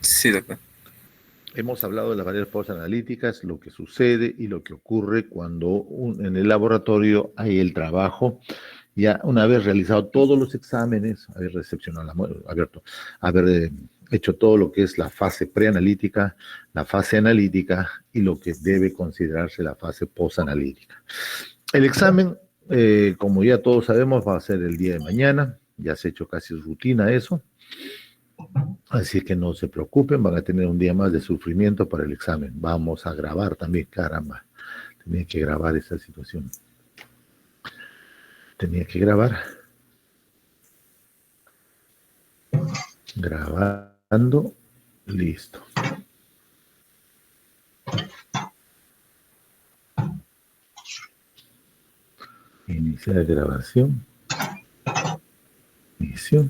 Sí, doctor. Hemos hablado de las variables postanalíticas, lo que sucede y lo que ocurre cuando en el laboratorio hay el trabajo, ya una vez realizado todos los exámenes, haber recepcionado abierto, haber hecho todo lo que es la fase preanalítica, la fase analítica y lo que debe considerarse la fase postanalítica. El examen, como ya todos sabemos, va a ser el día de mañana, ya se ha hecho casi rutina eso. Así que no se preocupen, van a tener un día más de sufrimiento para el examen. Vamos a grabar también, caramba. Tenía que grabar esa situación. Tenía que grabar. Grabando. Listo. Iniciar grabación. Inicio.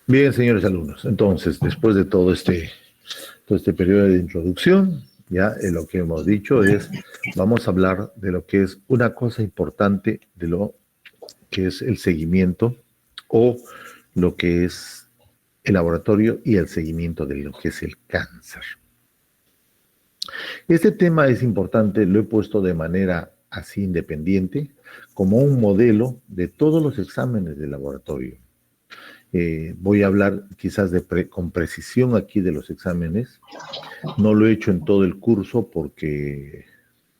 Bien, señores alumnos, entonces, después de todo este periodo de introducción, ya lo que hemos dicho es, vamos a hablar de lo que es una cosa importante de lo que es el seguimiento o lo que es el laboratorio y el seguimiento de lo que es el cáncer. Este tema es importante, lo he puesto de manera así independiente, como un modelo de todos los exámenes de laboratorio. Voy a hablar quizás con precisión aquí de los exámenes. No lo he hecho en todo el curso porque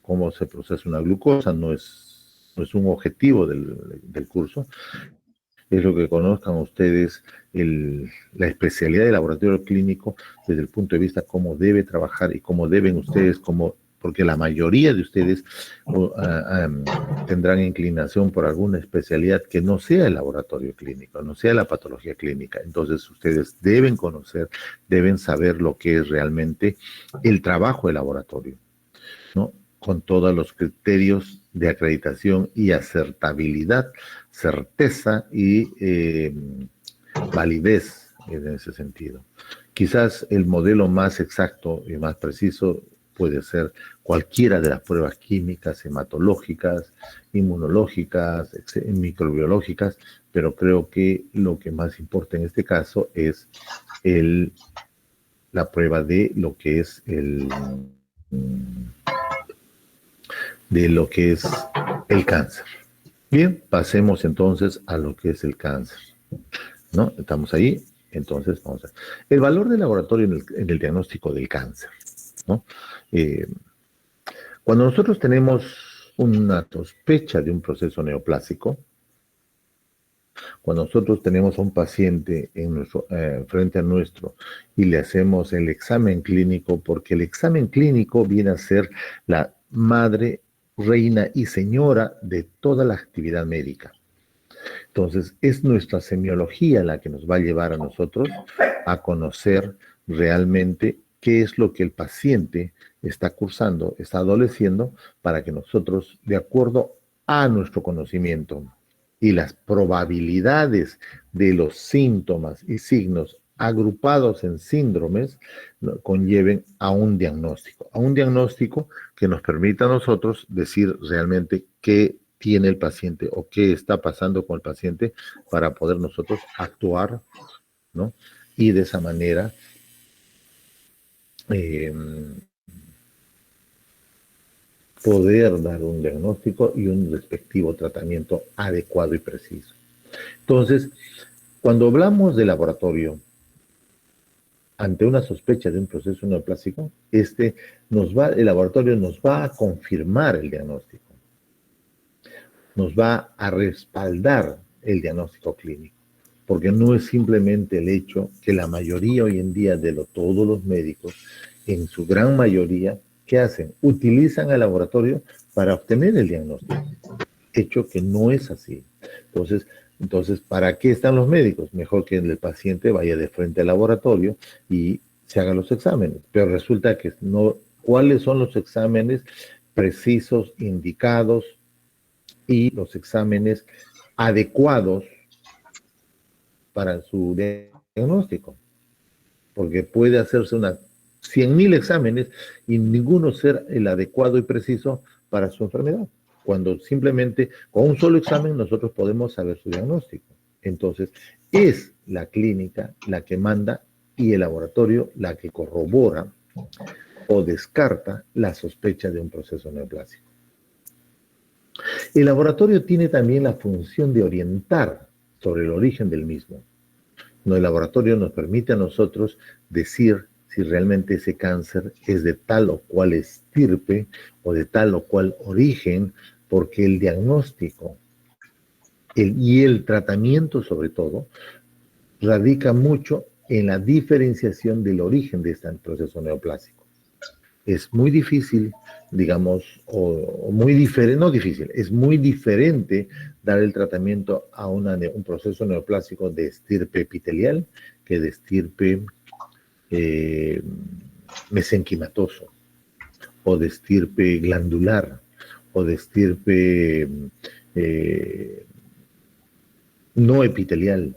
cómo se procesa una glucosa no es un objetivo del curso. Es lo que conozcan ustedes la especialidad del laboratorio clínico desde el punto de vista cómo debe trabajar y cómo deben ustedes, porque la mayoría de ustedes tendrán inclinación por alguna especialidad que no sea el laboratorio clínico, no sea la patología clínica. Entonces ustedes deben conocer, deben saber lo que es realmente el trabajo del laboratorio, ¿no? Con todos los criterios de acreditación y acertabilidad, certeza y validez en ese sentido. Quizás el modelo más exacto y más preciso puede ser cualquiera de las pruebas químicas, hematológicas, inmunológicas, microbiológicas, pero creo que lo que más importa en este caso es la prueba de lo que es el cáncer. Bien, pasemos entonces a lo que es el cáncer, ¿no? Estamos ahí, entonces vamos a ver. El valor del laboratorio en el diagnóstico del cáncer, ¿no? Cuando nosotros tenemos una sospecha de un proceso neoplásico, cuando nosotros tenemos a un paciente frente a nuestro y le hacemos el examen clínico, porque el examen clínico viene a ser la madre, reina y señora de toda la actividad médica. Entonces, es nuestra semiología la que nos va a llevar a nosotros a conocer realmente qué es lo que el paciente está cursando, está adoleciendo, para que nosotros, de acuerdo a nuestro conocimiento y las probabilidades de los síntomas y signos agrupados en síndromes, conlleven a un diagnóstico que nos permita a nosotros decir realmente qué tiene el paciente o qué está pasando con el paciente para poder nosotros actuar, ¿no? Y de esa manera poder dar un diagnóstico y un respectivo tratamiento adecuado y preciso. Entonces, cuando hablamos de laboratorio, ante una sospecha de un proceso neoplásico, el laboratorio nos va a confirmar el diagnóstico, nos va a respaldar el diagnóstico clínico, porque no es simplemente el hecho que la mayoría hoy en día todos los médicos, en su gran mayoría, ¿qué hacen? Utilizan el laboratorio para obtener el diagnóstico, hecho que no es así. Entonces, ¿para qué están los médicos? Mejor que el paciente vaya de frente al laboratorio y se hagan los exámenes. Pero resulta que no, ¿cuáles son los exámenes precisos, indicados y los exámenes adecuados para su diagnóstico? Porque puede hacerse una 100.000 exámenes y ninguno ser el adecuado y preciso para su enfermedad. Cuando simplemente con un solo examen nosotros podemos saber su diagnóstico. Entonces, es la clínica la que manda y el laboratorio la que corrobora o descarta la sospecha de un proceso neoplásico. El laboratorio tiene también la función de orientar sobre el origen del mismo. El laboratorio nos permite a nosotros decir si realmente ese cáncer es de tal o cual estirpe o de tal o cual origen, porque el diagnóstico y el tratamiento sobre todo radica mucho en la diferenciación del origen de este proceso neoplásico. Es muy difícil, digamos, o muy diferente, no difícil, es muy diferente dar el tratamiento a un proceso neoplásico de estirpe epitelial que de estirpe mesenquimatoso, o de estirpe glandular, o de estirpe no epitelial,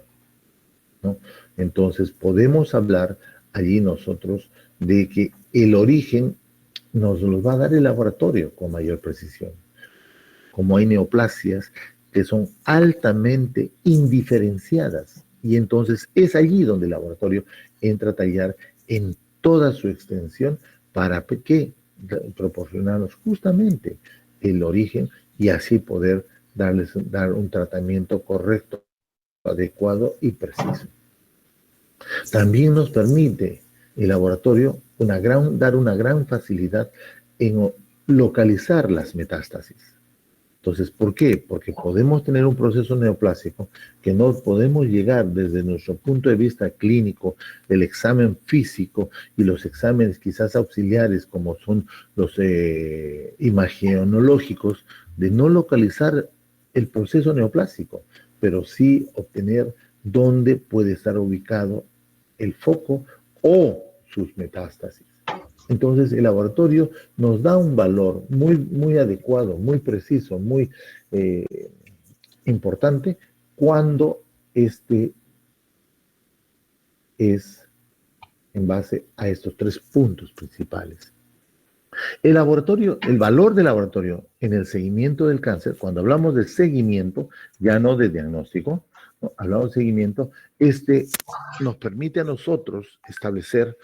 ¿no? Entonces podemos hablar allí nosotros de que el origen nos lo va a dar el laboratorio con mayor precisión. Como hay neoplasias que son altamente indiferenciadas, y entonces es allí donde el laboratorio entra a tallar en toda su extensión para que proporcionarnos justamente el origen y así poder dar un tratamiento correcto, adecuado y preciso. También nos permite el laboratorio dar una gran facilidad en localizar las metástasis. Entonces, ¿por qué? Porque podemos tener un proceso neoplásico que no podemos llegar desde nuestro punto de vista clínico, el examen físico y los exámenes quizás auxiliares como son los imagenológicos, de no localizar el proceso neoplásico, pero sí obtener dónde puede estar ubicado el foco o sus metástasis. Entonces, el laboratorio nos da un valor muy, muy adecuado, muy preciso, muy importante cuando este es en base a estos 3 puntos principales. El valor del laboratorio en el seguimiento del cáncer, cuando hablamos de seguimiento, ya no de diagnóstico, ¿no? Hablamos de seguimiento, nos permite a nosotros establecer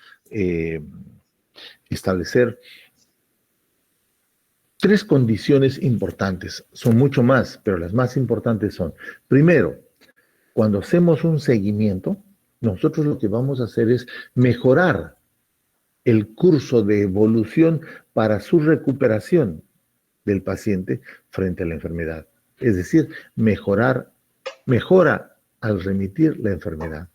3 condiciones importantes. Son mucho más, pero las más importantes son, primero, cuando hacemos un seguimiento, nosotros lo que vamos a hacer es mejorar el curso de evolución para su recuperación del paciente frente a la enfermedad. Es decir, mejora al remitir la enfermedad.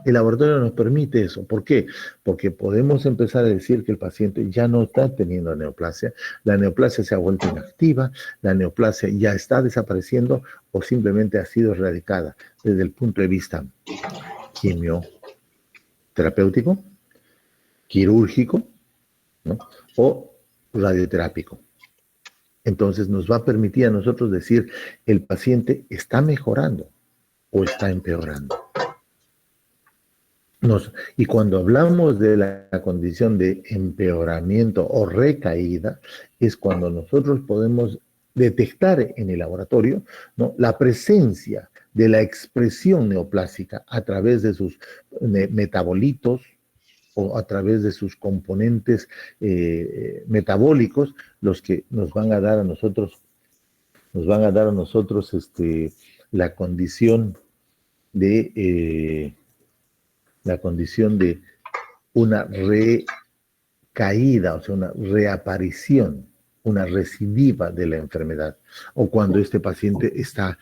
El laboratorio nos permite eso. ¿Por qué? Porque podemos empezar a decir que el paciente ya no está teniendo neoplasia, la neoplasia se ha vuelto inactiva, la neoplasia ya está desapareciendo o simplemente ha sido erradicada desde el punto de vista quimioterapéutico, quirúrgico, ¿no? O radioterápico. Entonces nos va a permitir a nosotros decir el paciente está mejorando o está empeorando. Y cuando hablamos de la condición de empeoramiento o recaída, es cuando nosotros podemos detectar en el laboratorio, ¿no?, la presencia de la expresión neoplásica a través de sus metabolitos o a través de sus componentes metabólicos, los que nos van a dar a nosotros, la condición de una recaída, o sea, una reaparición, una recidiva de la enfermedad, o cuando este paciente está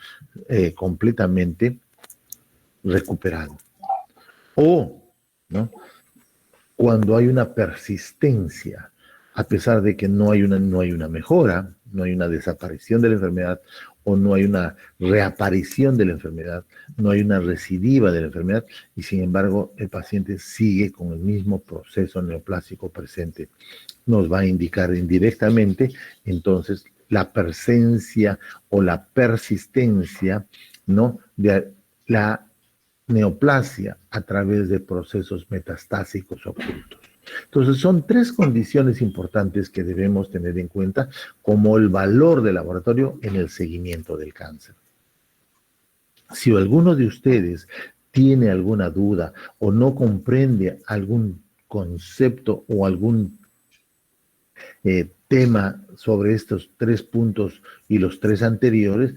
completamente recuperado. O, ¿no?, cuando hay una persistencia, a pesar de que no hay una mejora, no hay una desaparición de la enfermedad, o no hay una reaparición de la enfermedad, no hay una recidiva de la enfermedad, y sin embargo el paciente sigue con el mismo proceso neoplásico presente. Nos va a indicar indirectamente, entonces, la presencia o la persistencia, ¿no?, de la neoplasia a través de procesos metastásicos ocultos. Entonces, son tres condiciones importantes que debemos tener en cuenta como el valor del laboratorio en el seguimiento del cáncer. Si alguno de ustedes tiene alguna duda o no comprende algún concepto o algún tema sobre estos tres puntos y los tres anteriores,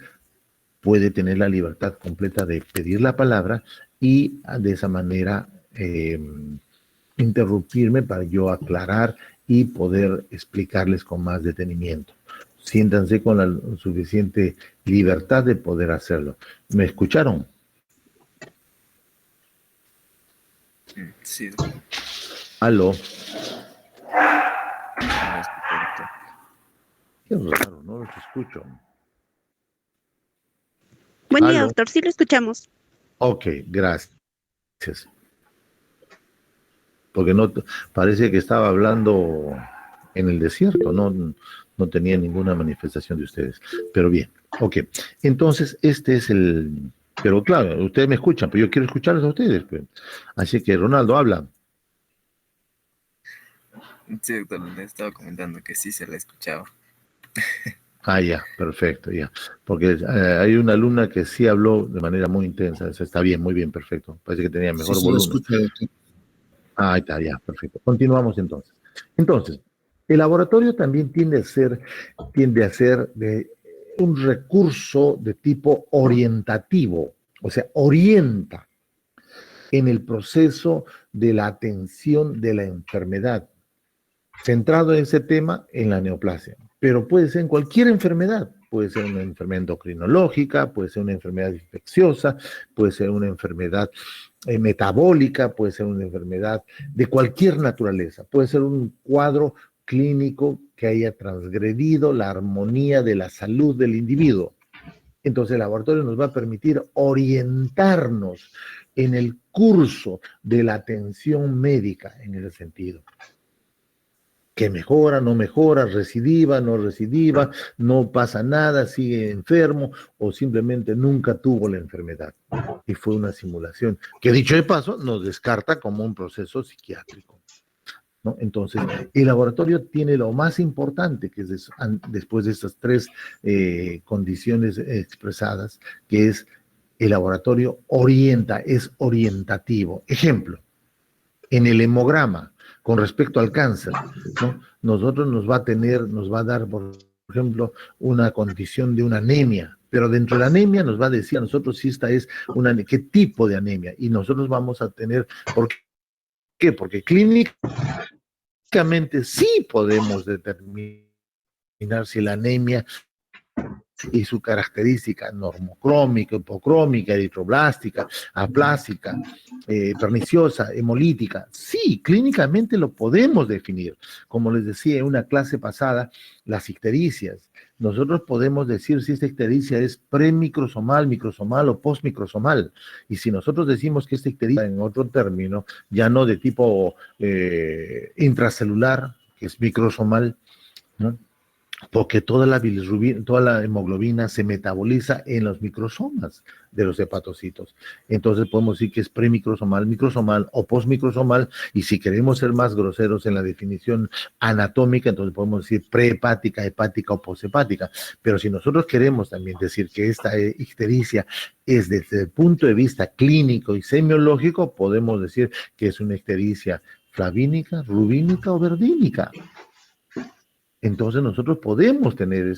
puede tener la libertad completa de pedir la palabra y de esa manera interrumpirme para yo aclarar y poder explicarles con más detenimiento. Siéntanse con la suficiente libertad de poder hacerlo. ¿Me escucharon? Sí, doctor. Aló. No escucho, doctor. Qué raro, no los escucho. Buen día, Aló. doctor. Sí lo escuchamos. Ok, gracias. Porque no parece que estaba hablando en el desierto, no tenía ninguna manifestación de ustedes. Pero bien, ok. Entonces, este es el... Pero claro, ustedes me escuchan, pero yo quiero escucharlos a ustedes, pues. Así que, Ronaldo, habla. Sí, doctor, le estaba comentando que sí se la escuchaba. Ah, ya, perfecto, ya. Porque hay una alumna que sí habló de manera muy intensa. Eso está bien, muy bien, perfecto. Parece que tenía mejor Sí, lo volumen. escucho, doctor. Ah, ahí está, ya, perfecto. Continuamos entonces. Entonces, el laboratorio también tiende a ser de un recurso de tipo orientativo, o sea, orienta en el proceso de la atención de la enfermedad, centrado en ese tema en la neoplasia, pero puede ser en cualquier enfermedad, puede ser una enfermedad endocrinológica, puede ser una enfermedad infecciosa, puede ser una enfermedad metabólica, puede ser una enfermedad de cualquier naturaleza, puede ser un cuadro clínico que haya transgredido la armonía de la salud del individuo. Entonces el laboratorio nos va a permitir orientarnos en el curso de la atención médica en ese sentido. Que mejora, no mejora, recidiva, no recidiva, no pasa nada, sigue enfermo o simplemente nunca tuvo la enfermedad. Y fue una simulación que, dicho de paso, nos descarta como un proceso psiquiátrico, ¿no? Entonces, el laboratorio tiene lo más importante, que es después de estas tres condiciones expresadas, que es el laboratorio orienta, es orientativo. Ejemplo, en el hemograma, con respecto al cáncer, ¿no? Nosotros nos va a dar, por ejemplo, una condición de una anemia, pero dentro de la anemia nos va a decir a nosotros si esta es qué tipo de anemia, y nosotros vamos a tener, ¿por qué? Porque clínicamente sí podemos determinar si la anemia y su característica normocrómica, hipocrómica, eritroblástica, aplástica, perniciosa, hemolítica. Sí, clínicamente lo podemos definir. Como les decía en una clase pasada, las ictericias. Nosotros podemos decir si esta ictericia es premicrosomal, microsomal o postmicrosomal. Y si nosotros decimos que esta ictericia, en otro término, ya no de tipo intracelular, que es microsomal, ¿no? Porque toda la bilirrubina, toda la hemoglobina se metaboliza en los microsomas de los hepatocitos. Entonces podemos decir que es premicrosomal, microsomal o postmicrosomal, y si queremos ser más groseros en la definición anatómica, entonces podemos decir prehepática, hepática o poshepática. Pero si nosotros queremos también decir que esta ictericia es desde el punto de vista clínico y semiológico, podemos decir que es una ictericia flavínica, rubínica o verdínica. Entonces nosotros podemos tener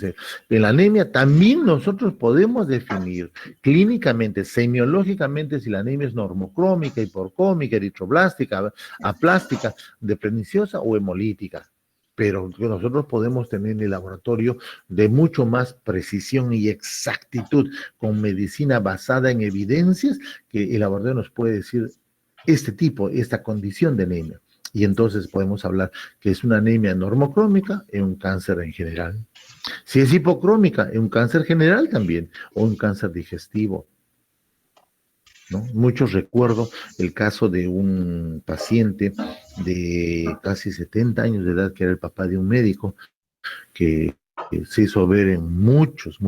en la anemia también nosotros podemos definir clínicamente, semiológicamente, si la anemia es normocrómica, hiporcómica, eritroblástica, aplástica, de perniciosa o hemolítica. Pero nosotros podemos tener en el laboratorio de mucho más precisión y exactitud, con medicina basada en evidencias, que el laboratorio nos puede decir este tipo, esta condición de anemia. Y entonces podemos hablar que es una anemia normocrómica en un cáncer en general. Si es hipocrómica, en un cáncer general también, o un cáncer digestivo, ¿no? Muchos recuerdo el caso de un paciente de casi 70 años de edad, que era el papá de un médico, que se hizo ver en muchos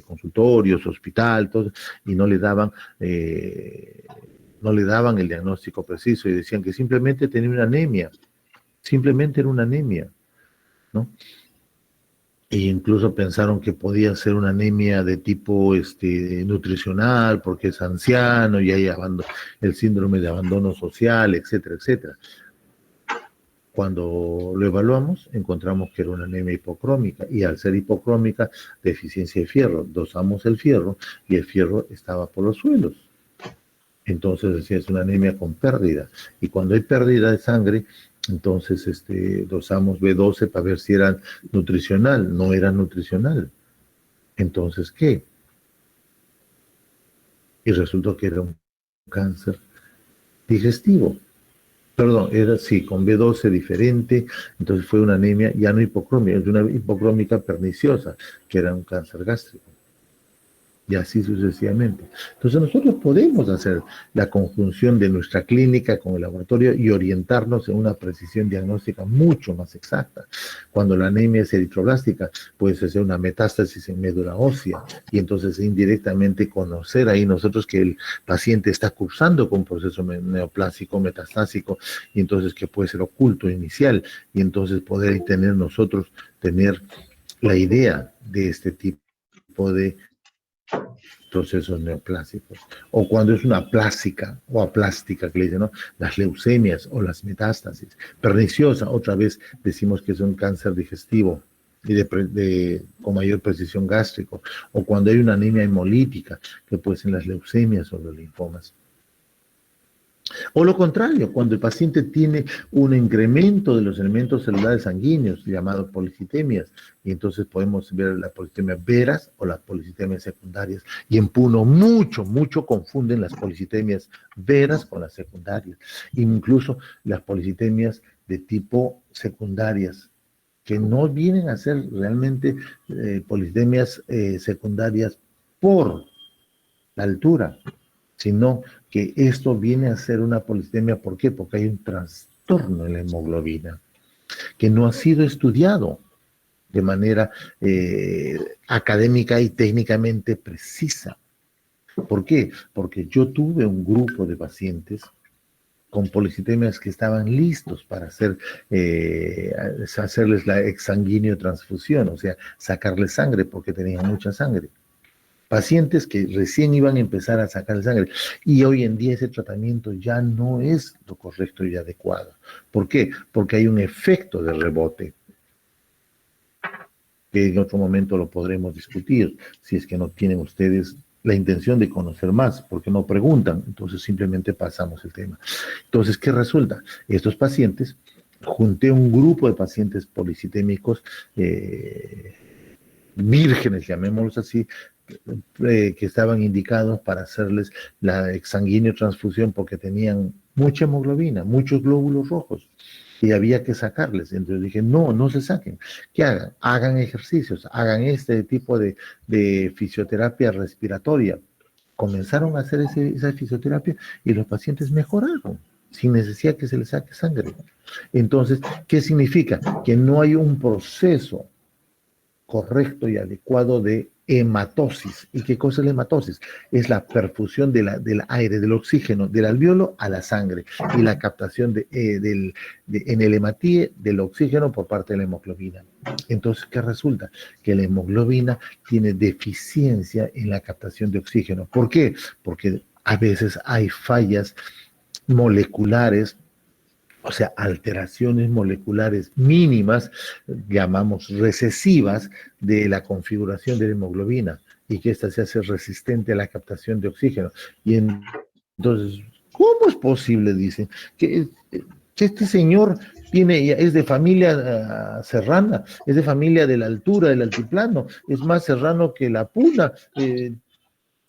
consultorios, hospital, todo, y no le daban el diagnóstico preciso y decían que simplemente tenía una anemia. simplemente era una anemia, ¿no? E incluso pensaron que podía ser una anemia de tipo nutricional, porque es anciano y hay el síndrome de abandono social, etcétera, etcétera. Cuando lo evaluamos, encontramos que era una anemia hipocrómica, y al ser hipocrómica, deficiencia de fierro. Dosamos el fierro y el fierro estaba por los suelos. Entonces decía, es una anemia con pérdida. Y cuando hay pérdida de sangre, entonces dosamos B12 para ver si era nutricional. No era nutricional. Entonces, ¿qué? Y resultó que era un cáncer digestivo. Perdón, era sí, con B12 diferente, entonces fue una anemia ya no hipocrómica, es una hipocrómica perniciosa, que era un cáncer gástrico. Y así sucesivamente. Entonces nosotros podemos hacer la conjunción de nuestra clínica con el laboratorio y orientarnos en una precisión diagnóstica mucho más exacta. Cuando la anemia es eritroblástica, puede ser una metástasis en médula ósea, y entonces indirectamente conocer ahí nosotros que el paciente está cursando con un proceso neoplásico, metastásico, y entonces que puede ser oculto inicial, y entonces poder tener la idea de este tipo de procesos neoplásicos, o cuando es una plástica o aplástica, que le dicen, ¿no? Las leucemias o las metástasis. Perniciosa, otra vez decimos que es un cáncer digestivo y con mayor precisión gástrico, o cuando hay una anemia hemolítica, que pueden ser las leucemias o los linfomas. O lo contrario, cuando el paciente tiene un incremento de los elementos celulares sanguíneos, llamados policitemias, y entonces podemos ver las policitemias veras o las policitemias secundarias. Y en Puno mucho confunden las policitemias veras con las secundarias, incluso las policitemias de tipo secundarias, que no vienen a ser realmente policitemias secundarias por la altura, sino que esto viene a ser una policistemia. ¿Por qué? Porque hay un trastorno en la hemoglobina que no ha sido estudiado de manera académica y técnicamente precisa. ¿Por qué? Porque yo tuve un grupo de pacientes con policitemias que estaban listos para hacerles la exsanguíneo transfusión, o sea, sacarles sangre porque tenían mucha sangre. Pacientes que recién iban a empezar a sacar sangre, y hoy en día ese tratamiento ya no es lo correcto y adecuado. ¿Por qué? Porque hay un efecto de rebote, que en otro momento lo podremos discutir, si es que no tienen ustedes la intención de conocer más, porque no preguntan, entonces simplemente pasamos el tema. Entonces, ¿qué resulta? Estos pacientes, junté un grupo de pacientes policitémicos, vírgenes, llamémoslos así, que estaban indicados para hacerles la exsanguíneo transfusión porque tenían mucha hemoglobina, muchos glóbulos rojos, y había que sacarles. Entonces dije, no se saquen. ¿Qué hagan? Hagan ejercicios, hagan este tipo de fisioterapia respiratoria. Comenzaron a hacer esa fisioterapia y los pacientes mejoraron sin necesidad que se les saque sangre. Entonces, ¿qué significa? Que no hay un proceso correcto y adecuado de hematosis. ¿Y qué cosa es la hematosis? Es la perfusión del aire, del oxígeno, del alveolo a la sangre, y la captación en el hematíe del oxígeno por parte de la hemoglobina. Entonces, ¿qué resulta? Que la hemoglobina tiene deficiencia en la captación de oxígeno. ¿Por qué? Porque a veces hay fallas moleculares, o sea, alteraciones moleculares mínimas, llamamos recesivas, de la configuración de la hemoglobina, y que ésta se hace resistente a la captación de oxígeno. Y entonces, ¿cómo es posible, dicen, que este señor es de familia serrana, es de familia de la altura, del altiplano, es más serrano que la Puna?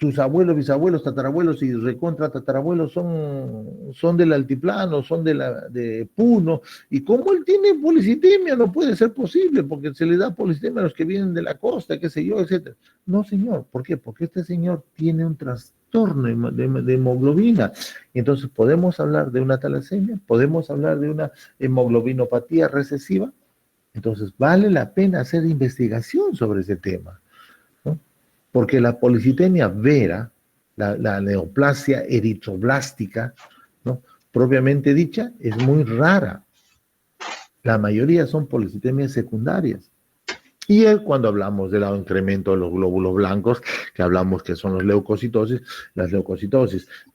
Sus abuelos, bisabuelos, tatarabuelos y recontra tatarabuelos son del altiplano, son de Puno, y como él tiene policitemia, no puede ser posible, porque se le da policitemia a los que vienen de la costa, qué sé yo, etcétera. No, señor, ¿por qué? Porque este señor tiene un trastorno de hemoglobina. Entonces, ¿podemos hablar de una talasemia? ¿Podemos hablar de una hemoglobinopatía recesiva? Entonces, vale la pena hacer investigación sobre ese tema, ¿no? Porque la policitemia vera, la neoplasia eritroblástica, ¿no?, propiamente dicha, es muy rara. La mayoría son policitemias secundarias. Y cuando hablamos del incremento de los glóbulos blancos, que hablamos que son las leucocitosis,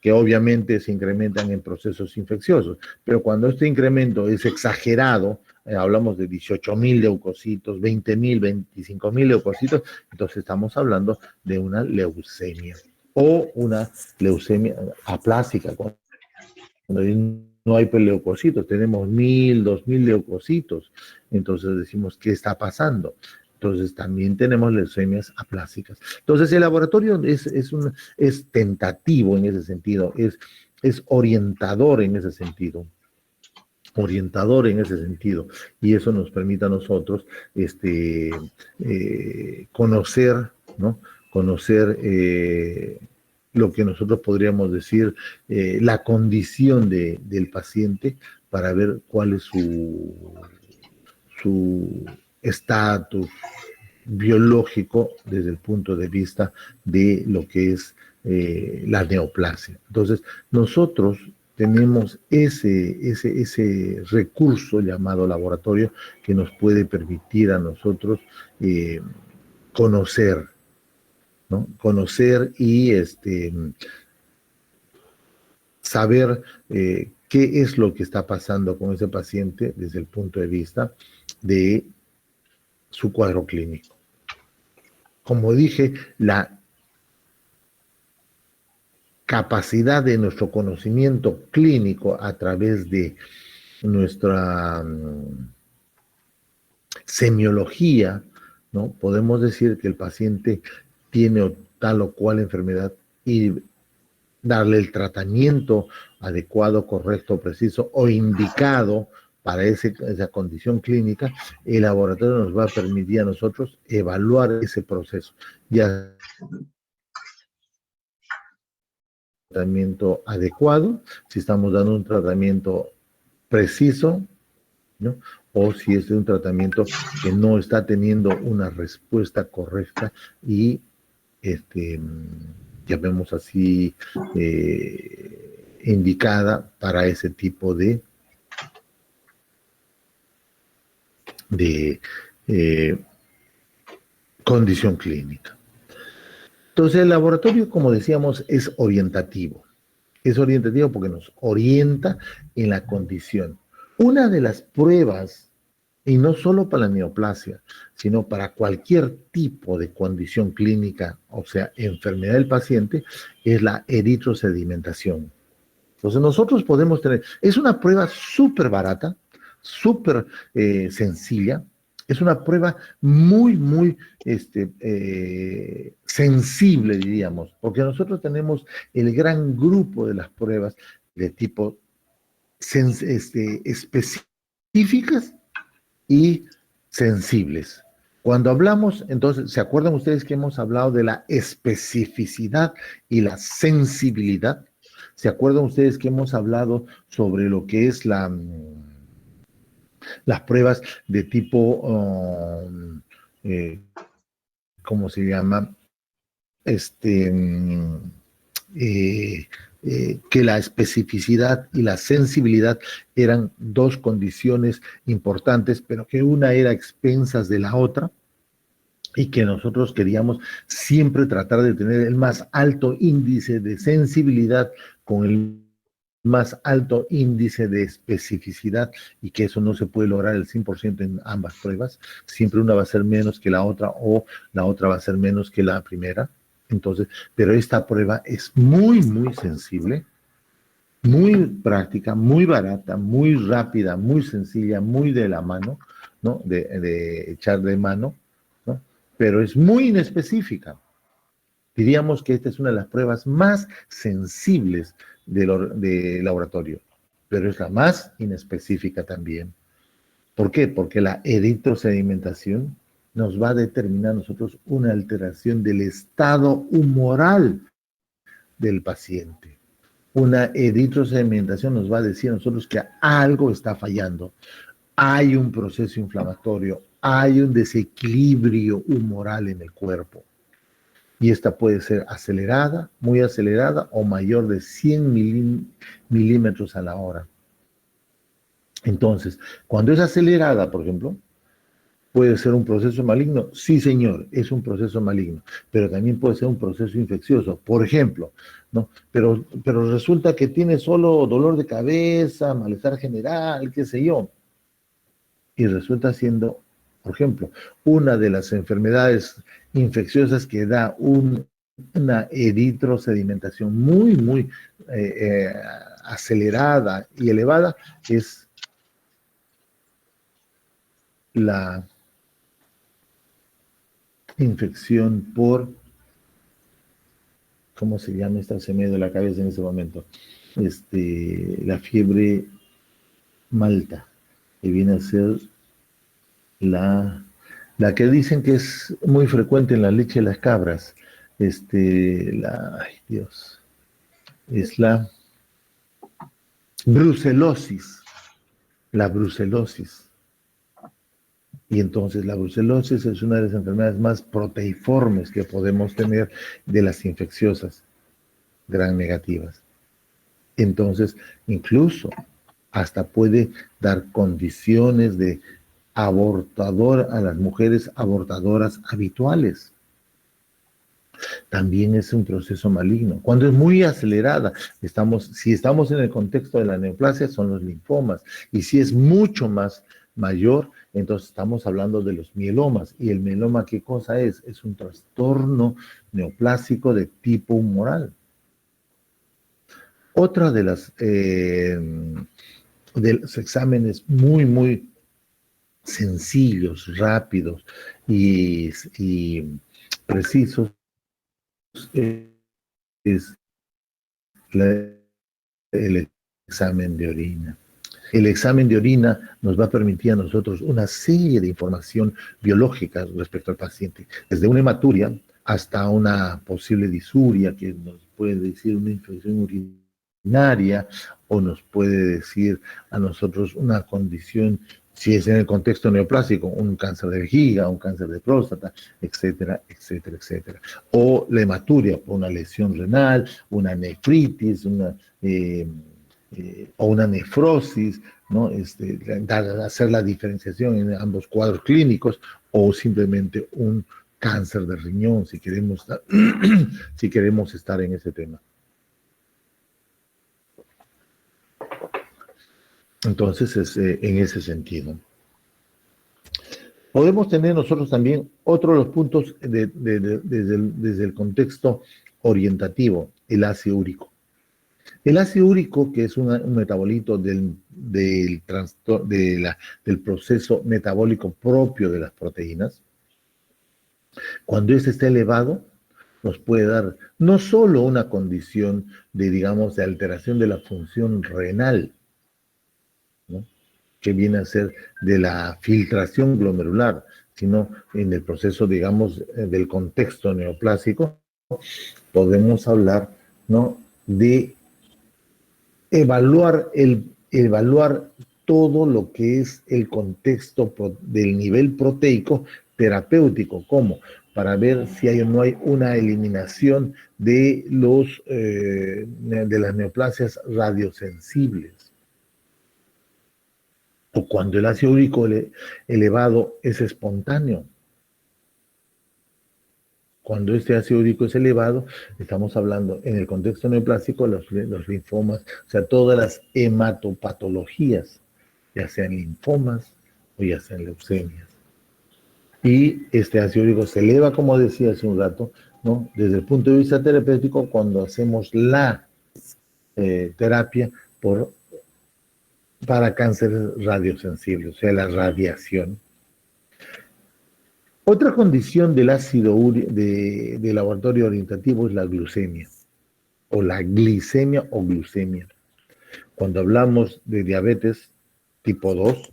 que obviamente se incrementan en procesos infecciosos, pero cuando este incremento es exagerado, hablamos de 18.000 leucocitos, 20.000, 25.000 leucocitos, entonces estamos hablando de una leucemia o una leucemia aplásica, cuando no hay leucocitos, tenemos 1.000, 2.000 leucocitos, entonces decimos, ¿qué está pasando? Entonces también tenemos leucemias aplásicas. Entonces el laboratorio es tentativo en ese sentido, es orientador en ese sentido. Orientador en ese sentido, y eso nos permite a nosotros conocer, ¿no? Conocer lo que nosotros podríamos decir, la condición del paciente para ver cuál es su estatus biológico desde el punto de vista de lo que es la neoplasia. Entonces, nosotros tenemos ese recurso llamado laboratorio que nos puede permitir a nosotros conocer, ¿no? Conocer y saber qué es lo que está pasando con ese paciente desde el punto de vista de su cuadro clínico. Como dije, la capacidad de nuestro conocimiento clínico a través de nuestra semiología, ¿no? Podemos decir que el paciente tiene tal o cual enfermedad y darle el tratamiento adecuado, correcto, preciso o indicado para esa condición clínica. El laboratorio nos va a permitir a nosotros evaluar ese proceso, ya tratamiento adecuado, si estamos dando un tratamiento preciso, ¿no? O si es un tratamiento que no está teniendo una respuesta correcta y llamemos así, indicada para ese tipo de condición clínica. Entonces, el laboratorio, como decíamos, es orientativo. Es orientativo porque nos orienta en la condición. Una de las pruebas, y no solo para la neoplasia, sino para cualquier tipo de condición clínica, o sea, enfermedad del paciente, es la eritrosedimentación. Entonces, nosotros podemos tener, es una prueba súper barata, súper sencilla, es una prueba muy sensible, diríamos, porque nosotros tenemos el gran grupo de las pruebas de tipo específicas y sensibles. Cuando hablamos, entonces, ¿se acuerdan ustedes que hemos hablado de la especificidad y la sensibilidad? ¿Se acuerdan ustedes que hemos hablado sobre lo que es las pruebas de tipo, ¿cómo se llama? Que la especificidad y la sensibilidad eran dos condiciones importantes, pero que una era a expensas de la otra y que nosotros queríamos siempre tratar de tener el más alto índice de sensibilidad con el más alto índice de especificidad y que eso no se puede lograr el 100% en ambas pruebas. Siempre una va a ser menos que la otra o la otra va a ser menos que la primera. Entonces, pero esta prueba es muy sensible, muy práctica, muy barata, muy rápida, muy sencilla, muy de la mano, ¿no? De echar de mano, ¿no? Pero es muy inespecífica. Diríamos que esta es una de las pruebas más sensibles de laboratorio, pero es la más inespecífica también. ¿Por qué? Porque la eritrosedimentación nos va a determinar a nosotros una alteración del estado humoral del paciente. Una eritrosedimentación nos va a decir a nosotros que algo está fallando. Hay un proceso inflamatorio, hay un desequilibrio humoral en el cuerpo. Y esta puede ser acelerada, muy acelerada o mayor de 100 milímetros a la hora. Entonces, cuando es acelerada, por ejemplo, ¿puede ser un proceso maligno? Sí, señor, es un proceso maligno, pero también puede ser un proceso infeccioso, por ejemplo, ¿no? Pero resulta que tiene solo dolor de cabeza, malestar general, qué sé yo, y resulta siendo, por ejemplo, una de las enfermedades infecciosas que da una eritrosedimentación muy eh, eh, acelerada y elevada es la infección por, ¿cómo se llama esta? Se me dio la cabeza en ese momento. La fiebre malta, que viene a ser la, la que dicen que es muy frecuente en la leche de las cabras. Ay Dios, es la brucelosis, la brucelosis. Y entonces la brucelosis es una de las enfermedades más proteiformes que podemos tener de las infecciosas, gran negativas. Entonces, incluso hasta puede dar condiciones de abortador a las mujeres abortadoras habituales. También es un proceso maligno. Cuando es muy acelerada, si estamos en el contexto de la neoplasia, son los linfomas. Y si es mucho más mayor, entonces estamos hablando de los mielomas. ¿Y el mieloma qué cosa es? Es un trastorno neoplásico de tipo humoral. Otra de los exámenes muy sencillos, rápidos y precisos es la- el examen de orina. El examen de orina nos va a permitir a nosotros una serie de información biológica respecto al paciente, desde una hematuria hasta una posible disuria, que nos puede decir una infección urinaria, o nos puede decir a nosotros una condición, si es en el contexto neoplásico, un cáncer de vejiga, un cáncer de próstata, etcétera, etcétera, etcétera. O la hematuria por una lesión renal, una nefritis, o una nefrosis, ¿no? Hacer la diferenciación en ambos cuadros clínicos, o simplemente un cáncer de riñón, si queremos, si queremos estar en ese tema. Entonces, en ese sentido. Podemos tener nosotros también otro de los puntos desde el contexto orientativo, el ácido úrico. El ácido úrico, que es un metabolito del proceso metabólico propio de las proteínas, cuando este está elevado, nos puede dar no solo una condición de, digamos, de alteración de la función renal, ¿no?, que viene a ser de la filtración glomerular, sino en el proceso, digamos, del contexto neoplásico, podemos hablar, ¿no?, de evaluar todo lo que es el contexto del nivel proteico terapéutico, ¿cómo? Para ver si hay o no hay una eliminación de las neoplasias radiosensibles. O cuando el ácido úrico elevado es espontáneo. Cuando este ácido úrico es elevado, estamos hablando en el contexto neoplásico, los linfomas, o sea, todas las hematopatologías, ya sean linfomas o ya sean leucemias. Y este ácido úrico se eleva, como decía hace un rato, ¿no?, desde el punto de vista terapéutico, cuando hacemos la terapia para cánceres radiosensibles, o sea, la radiación. Otra condición del ácido de laboratorio orientativo es la glucemia, o la glicemia o glucemia. Cuando hablamos de diabetes tipo 2,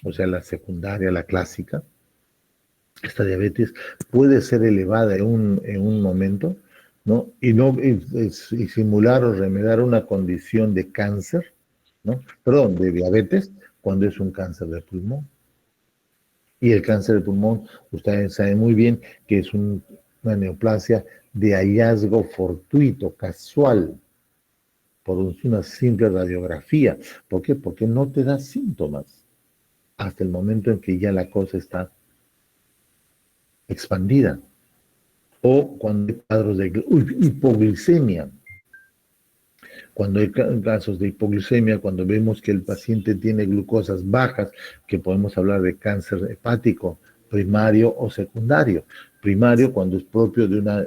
o sea, la secundaria, la clásica, esta diabetes puede ser elevada en un momento, ¿no? Y simular o remediar una condición de cáncer, ¿no? Perdón, de diabetes, cuando es un cáncer de pulmón. Y el cáncer de pulmón, ustedes saben muy bien que es una neoplasia de hallazgo fortuito, casual. por una simple radiografía. ¿Por qué? Porque no te da síntomas hasta el momento en que ya la cosa está expandida. O cuando hay cuadros de hipoglicemia. Cuando hay casos de hipoglicemia, cuando vemos que el paciente tiene glucosas bajas, que podemos hablar de cáncer hepático primario o secundario. Primario cuando es propio de una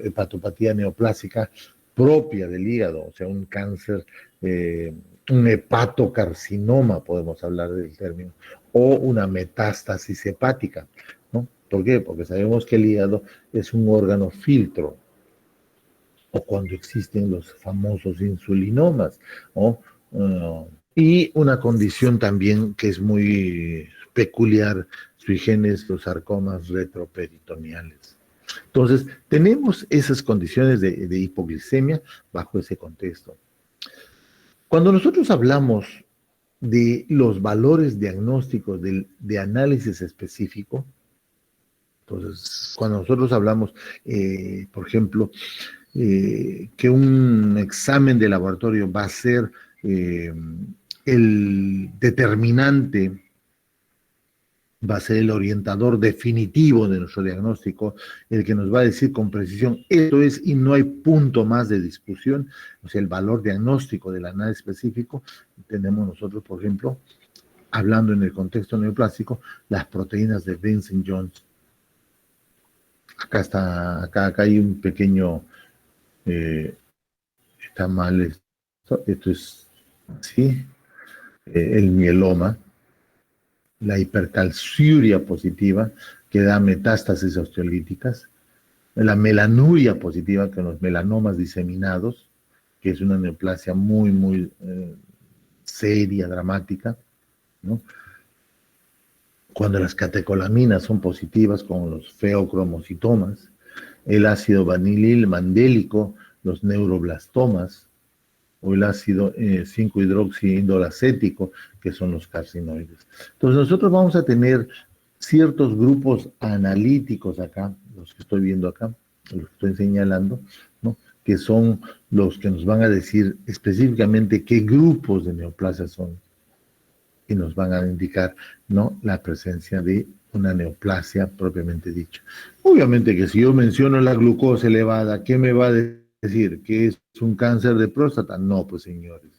hepatopatía neoplásica propia del hígado, o sea, un cáncer, un hepatocarcinoma, podemos hablar del término, o una metástasis hepática, ¿no? ¿Por qué? Porque sabemos que el hígado es un órgano filtro, o cuando existen los famosos insulinomas, ¿no? Y una condición también que es muy peculiar, sui generis, los sarcomas retroperitoneales. Entonces, tenemos esas condiciones de hipoglicemia bajo ese contexto. Cuando nosotros hablamos de los valores diagnósticos de análisis específico, entonces, cuando nosotros hablamos, por ejemplo, que un examen de laboratorio va a ser el determinante, va a ser el orientador definitivo de nuestro diagnóstico, el que nos va a decir con precisión, esto es, y no hay punto más de discusión, o sea, el valor diagnóstico del análisis específico, tenemos nosotros, por ejemplo, hablando en el contexto neoplásico, las proteínas de Vincent-Jones. Acá hay un pequeño, está mal esto es, sí, el mieloma, la hipercalciuria positiva, que da metástasis osteolíticas, la melanuria positiva, con los melanomas diseminados, que es una neoplasia muy, muy seria, dramática, ¿no? Cuando las catecolaminas son positivas, como los feocromocitomas, el ácido vanilil mandélico, los neuroblastomas, o el ácido 5-hidroxiindolacético, que son los carcinoides. Entonces nosotros vamos a tener ciertos grupos analíticos acá, los que estoy viendo acá, los que estoy señalando, ¿no? Que son los que nos van a decir específicamente qué grupos de neoplasia son, y nos van a indicar, ¿no?, la presencia de una neoplasia propiamente dicha. Obviamente que si yo menciono la glucosa elevada, ¿qué me va a decir? ¿Que es un cáncer de próstata? No, pues señores,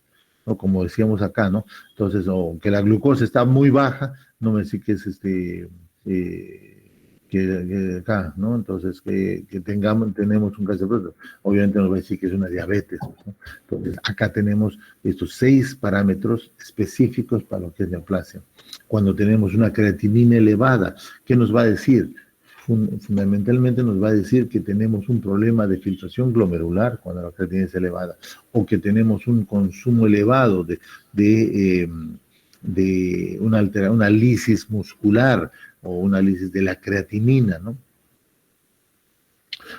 ¿no? Como decíamos acá, ¿no? Entonces, o que la glucosa está muy baja, no me dice que es que acá, ¿no? Entonces, que tenemos un cáncer de próstata, obviamente nos va a decir que es una diabetes, ¿no? Entonces, acá tenemos estos 6 parámetros específicos para lo que es neoplasia. Cuando tenemos una creatinina elevada, ¿qué nos va a decir? Fundamentalmente nos va a decir que tenemos un problema de filtración glomerular cuando la creatinina es elevada, o que tenemos un consumo elevado de una lisis muscular, o una lisis de la creatinina, ¿no?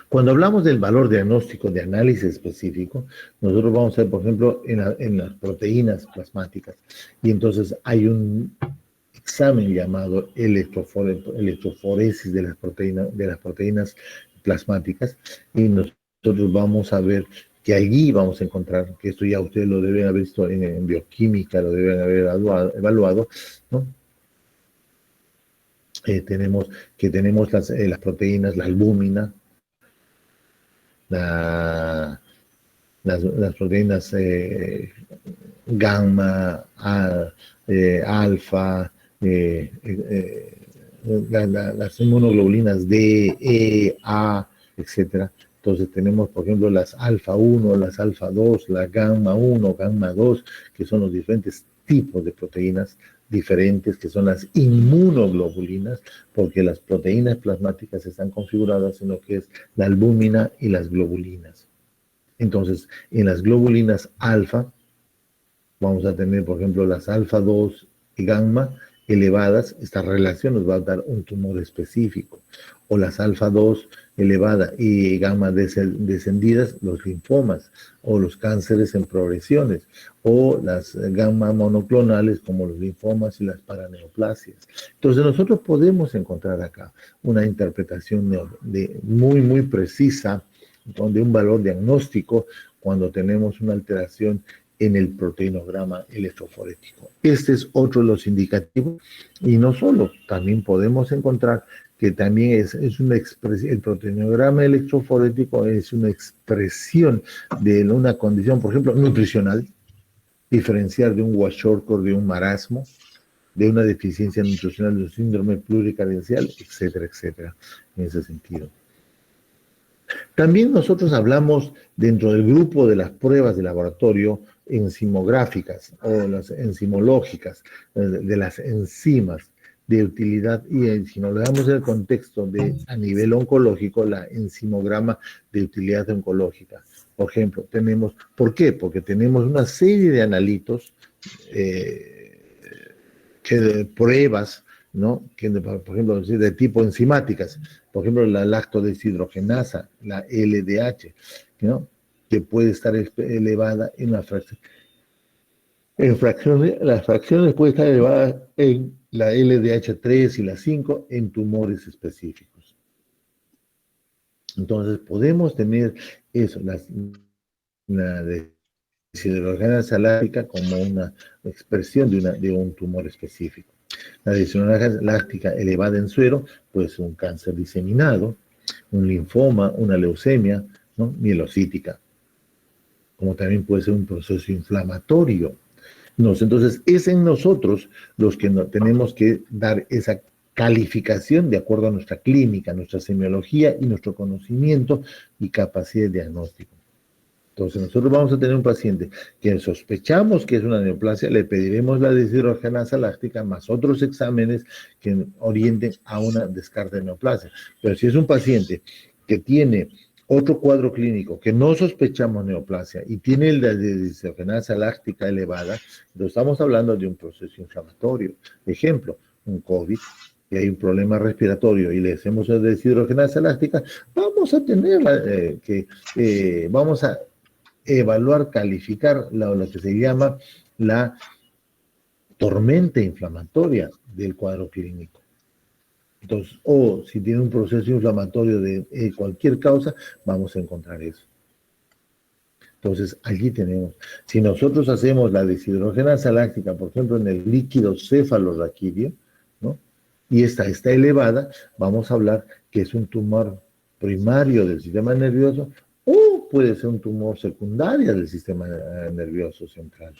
Cuando hablamos del valor diagnóstico de análisis específico, nosotros vamos a ver, por ejemplo, en las proteínas plasmáticas, y entonces hay un examen llamado electroforesis de las proteínas plasmáticas, y nosotros vamos a ver que allí vamos a encontrar, que esto ya ustedes lo deben haber visto en bioquímica, lo deben haber evaluado, ¿no? Tenemos las proteínas, la albúmina, las proteínas gamma, alfa, las inmunoglobulinas D, E, A, etcétera. Entonces tenemos, por ejemplo, las alfa 1, las alfa 2, la gamma 1, gamma 2, que son los diferentes tipos de proteínas diferentes, que son las inmunoglobulinas, porque las proteínas plasmáticas están configuradas en lo que es la albúmina y las globulinas. Entonces, en las globulinas alfa, vamos a tener, por ejemplo, las alfa 2 y gamma elevadas. Esta relación nos va a dar un tumor específico. O las alfa 2 elevada y gamma descendidas, los linfomas, o los cánceres en progresiones, o las gamma monoclonales como los linfomas y las paraneoplasias. Entonces nosotros podemos encontrar acá una interpretación muy, muy precisa de un valor diagnóstico cuando tenemos una alteración en el proteinograma electroforético. Este es otro de los indicativos, y no solo, también podemos encontrar que también es una expresión, el proteinograma electroforético es una expresión de una condición, por ejemplo, nutricional, diferenciar de un kwashiorkor, de un marasmo, de una deficiencia nutricional, de un síndrome pluricarencial, etcétera, etcétera, en ese sentido. También nosotros hablamos dentro del grupo de las pruebas de laboratorio enzimográficas o las enzimológicas, de las enzimas de utilidad, y si nos le damos el contexto de a nivel oncológico, la enzimograma de utilidad oncológica. Por ejemplo, tenemos, ¿por qué? Porque tenemos una serie de analitos, pruebas, ¿no? Que, por ejemplo, de tipo enzimáticas, por ejemplo, la lactodeshidrogenasa, la LDH, ¿no? Que puede estar elevada en la fracción. Las fracciones pueden estar elevadas en la LDH3 y la 5 en tumores específicos. Entonces, podemos tener eso, la deshidrogenasa láctica como una expresión de un tumor específico. La deshidrogenasa láctica elevada en suero puede ser un cáncer diseminado, un linfoma, una leucemia, ¿no? Mielocítica, como también puede ser un proceso inflamatorio. Entonces, es en nosotros los que tenemos que dar esa calificación de acuerdo a nuestra clínica, nuestra semiología y nuestro conocimiento y capacidad de diagnóstico. Entonces, nosotros vamos a tener un paciente que sospechamos que es una neoplasia, le pediremos la deshidrogenasa láctica más otros exámenes que orienten a una descarte de neoplasia. Pero si es un paciente que tiene otro cuadro clínico que no sospechamos neoplasia y tiene la deshidrogenasa láctica elevada, entonces estamos hablando de un proceso inflamatorio. Ejemplo, un COVID, y hay un problema respiratorio y le hacemos deshidrogenasa láctica, vamos a tener vamos a evaluar, calificar lo que se llama la tormenta inflamatoria del cuadro clínico. Entonces, o si tiene un proceso inflamatorio de cualquier causa, vamos a encontrar eso. Entonces, allí tenemos, si nosotros hacemos la deshidrogenasa láctica, por ejemplo, en el líquido cefalorraquídeo, ¿no? Y esta está elevada, vamos a hablar que es un tumor primario del sistema nervioso, o puede ser un tumor secundario del sistema nervioso central.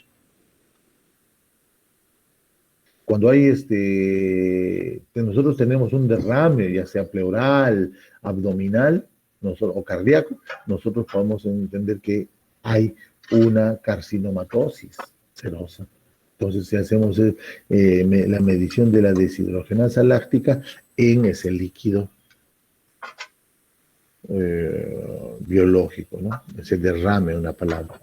Cuando hay nosotros tenemos un derrame, ya sea pleural, abdominal o cardíaco, nosotros podemos entender que hay una carcinomatosis serosa. Entonces, si hacemos la medición de la deshidrogenasa láctica en ese líquido biológico, ¿no? Ese derrame, una palabra.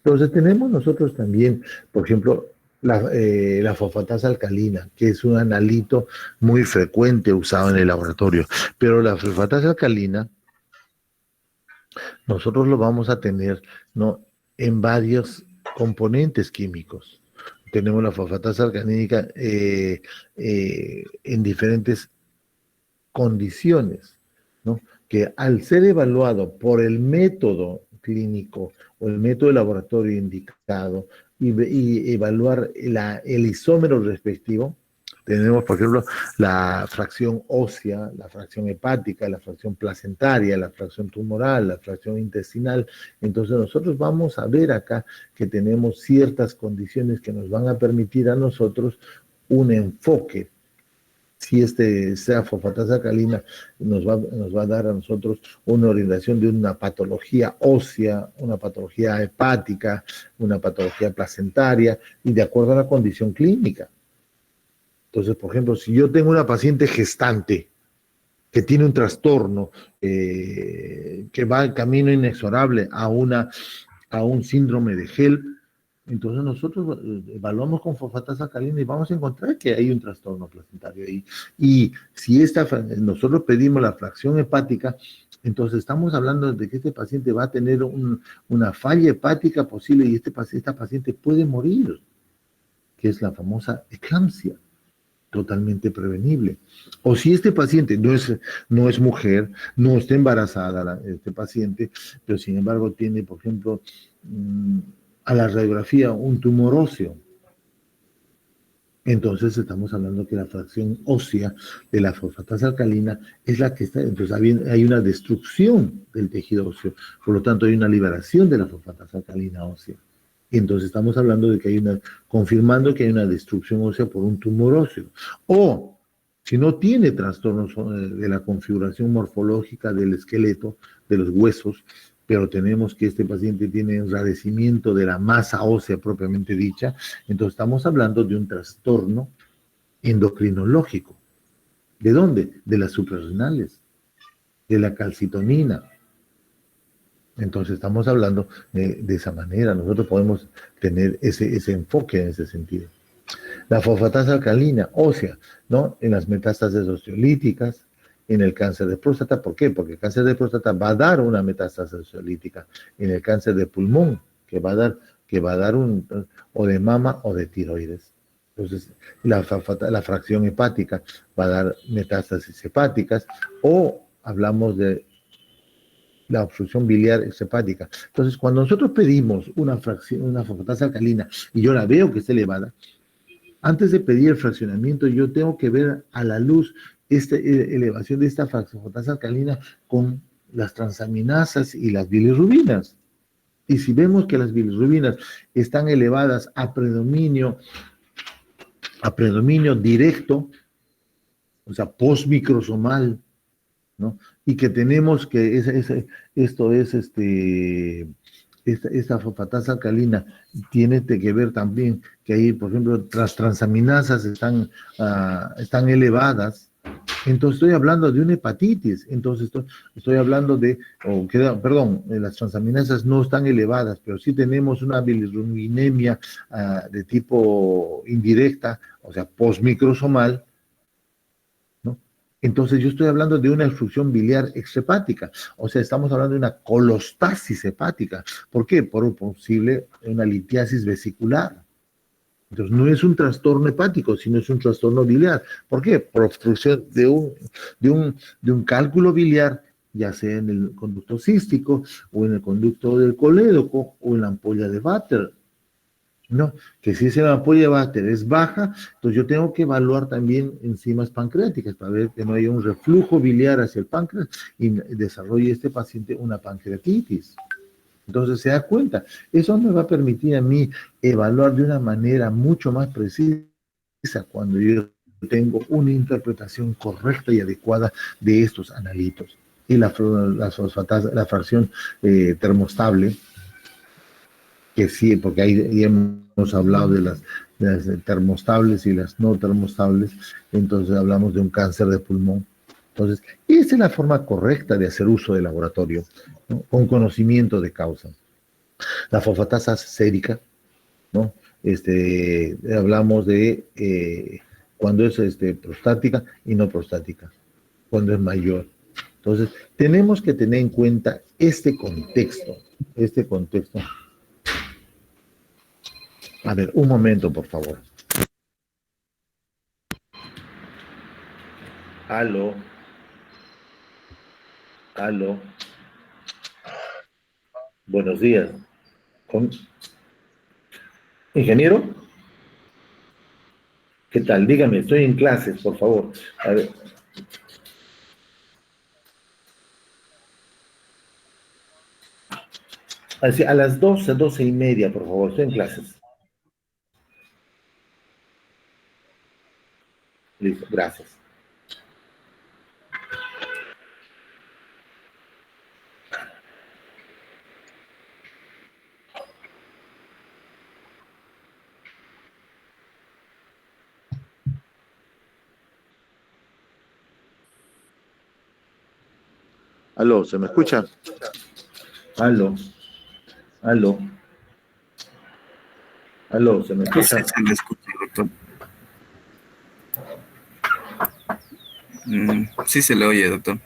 Entonces, tenemos nosotros también, por ejemplo, la fosfatasa alcalina, que es un analito muy frecuente usado en el laboratorio. Pero la fosfatasa alcalina, nosotros lo vamos a tener, ¿no?, en varios componentes químicos. Tenemos la fosfatasa alcalínica en diferentes condiciones, ¿no?, que al ser evaluado por el método clínico o el método de laboratorio indicado y evaluar el isómero respectivo, tenemos, por ejemplo, la fracción ósea, la fracción hepática, la fracción placentaria, la fracción tumoral, la fracción intestinal. Entonces nosotros vamos a ver acá que tenemos ciertas condiciones que nos van a permitir a nosotros un enfoque. Si sea fosfatasa alcalina, nos va a dar a nosotros una orientación de una patología ósea, una patología hepática, una patología placentaria, y de acuerdo a la condición clínica. Entonces, por ejemplo, si yo tengo una paciente gestante que tiene un trastorno, que va en camino inexorable a un síndrome de HELP, entonces nosotros evaluamos con fosfatasa alcalina y vamos a encontrar que hay un trastorno placentario ahí. Y si nosotros pedimos la fracción hepática, entonces estamos hablando de que este paciente va a tener una falla hepática posible y esta paciente puede morir, que es la famosa eclampsia. totalmente prevenible. O si este paciente no es mujer, no está embarazada este paciente, pero sin embargo tiene, por ejemplo, a la radiografía un tumor óseo. Entonces estamos hablando que la fracción ósea de la fosfatasa alcalina es la que está, entonces hay una destrucción del tejido óseo, por lo tanto hay una liberación de la fosfatasa alcalina ósea. Entonces estamos hablando de que confirmando que hay una destrucción ósea por un tumor óseo. O si no tiene trastornos de la configuración morfológica del esqueleto, de los huesos, pero tenemos que este paciente tiene enrarecimiento de la masa ósea propiamente dicha, entonces estamos hablando de un trastorno endocrinológico. ¿De dónde? De las suprarrenales, de la calcitonina. Entonces estamos hablando de esa manera, nosotros podemos tener ese enfoque en ese sentido. La fosfatasa alcalina ósea, ¿no? En las metástasis osteolíticas, en el cáncer de próstata. ¿Por qué? Porque el cáncer de próstata va a dar una metástasis osteolítica. En el cáncer de pulmón, que va a dar o de mama o de tiroides. Entonces, la fracción hepática va a dar metástasis hepáticas, o hablamos de la obstrucción biliar hepática. Entonces, cuando nosotros pedimos una fosfatasa alcalina y yo la veo que está elevada, antes de pedir el fraccionamiento, yo tengo que ver a la luz esta elevación de esta fosfatasa alcalina con las transaminasas y las bilirrubinas. Y si vemos que las bilirrubinas están elevadas a predominio directo, o sea, postmicrosomal, ¿no? Y que tenemos que esta fosfatasa alcalina tiene que ver también que ahí, por ejemplo, las transaminasas están elevadas. Entonces estoy hablando de una hepatitis. Entonces estoy hablando las transaminasas no están elevadas, pero sí tenemos una bilirrubinemia de tipo indirecta, o sea, postmicrosomal, ¿no? Entonces yo estoy hablando de una obstrucción biliar extrahepática, o sea, estamos hablando de una colostasis hepática. ¿Por qué? Por una litiasis vesicular. Entonces no es un trastorno hepático, sino es un trastorno biliar. ¿Por qué? Por obstrucción de un cálculo biliar, ya sea en el conducto cístico, o en el conducto del colédoco, o en la ampolla de Vater. No, que si esa ampolla de Vater es baja, entonces yo tengo que evaluar también enzimas pancreáticas para ver que no haya un reflujo biliar hacia el páncreas y desarrolle este paciente una pancreatitis. Entonces se da cuenta, eso me va a permitir a mí evaluar de una manera mucho más precisa cuando yo tengo una interpretación correcta y adecuada de estos analitos. Y la fracción termostable, que sí, porque ahí hemos hablado de las termostables y las no termostables, entonces hablamos de un cáncer de pulmón. Entonces, esa es la forma correcta de hacer uso del laboratorio, ¿no? Con conocimiento de causa. La fosfatasa sérica, ¿no? Hablamos de cuando es prostática y no prostática, cuando es mayor. Entonces, tenemos que tener en cuenta este contexto. A ver, un momento, por favor. Aló. Aló. Buenos días. ¿Con... ¿Ingeniero? ¿Qué tal? Dígame, estoy en clases, por favor. A ver. Así, a las 12, 12:30, por favor, estoy en clases. Listo, gracias. Aló, ¿se me escucha? Aló. Aló. Aló, ¿se me escucha? Sí, se le escucha, doctor. Sí se le oye, doctor.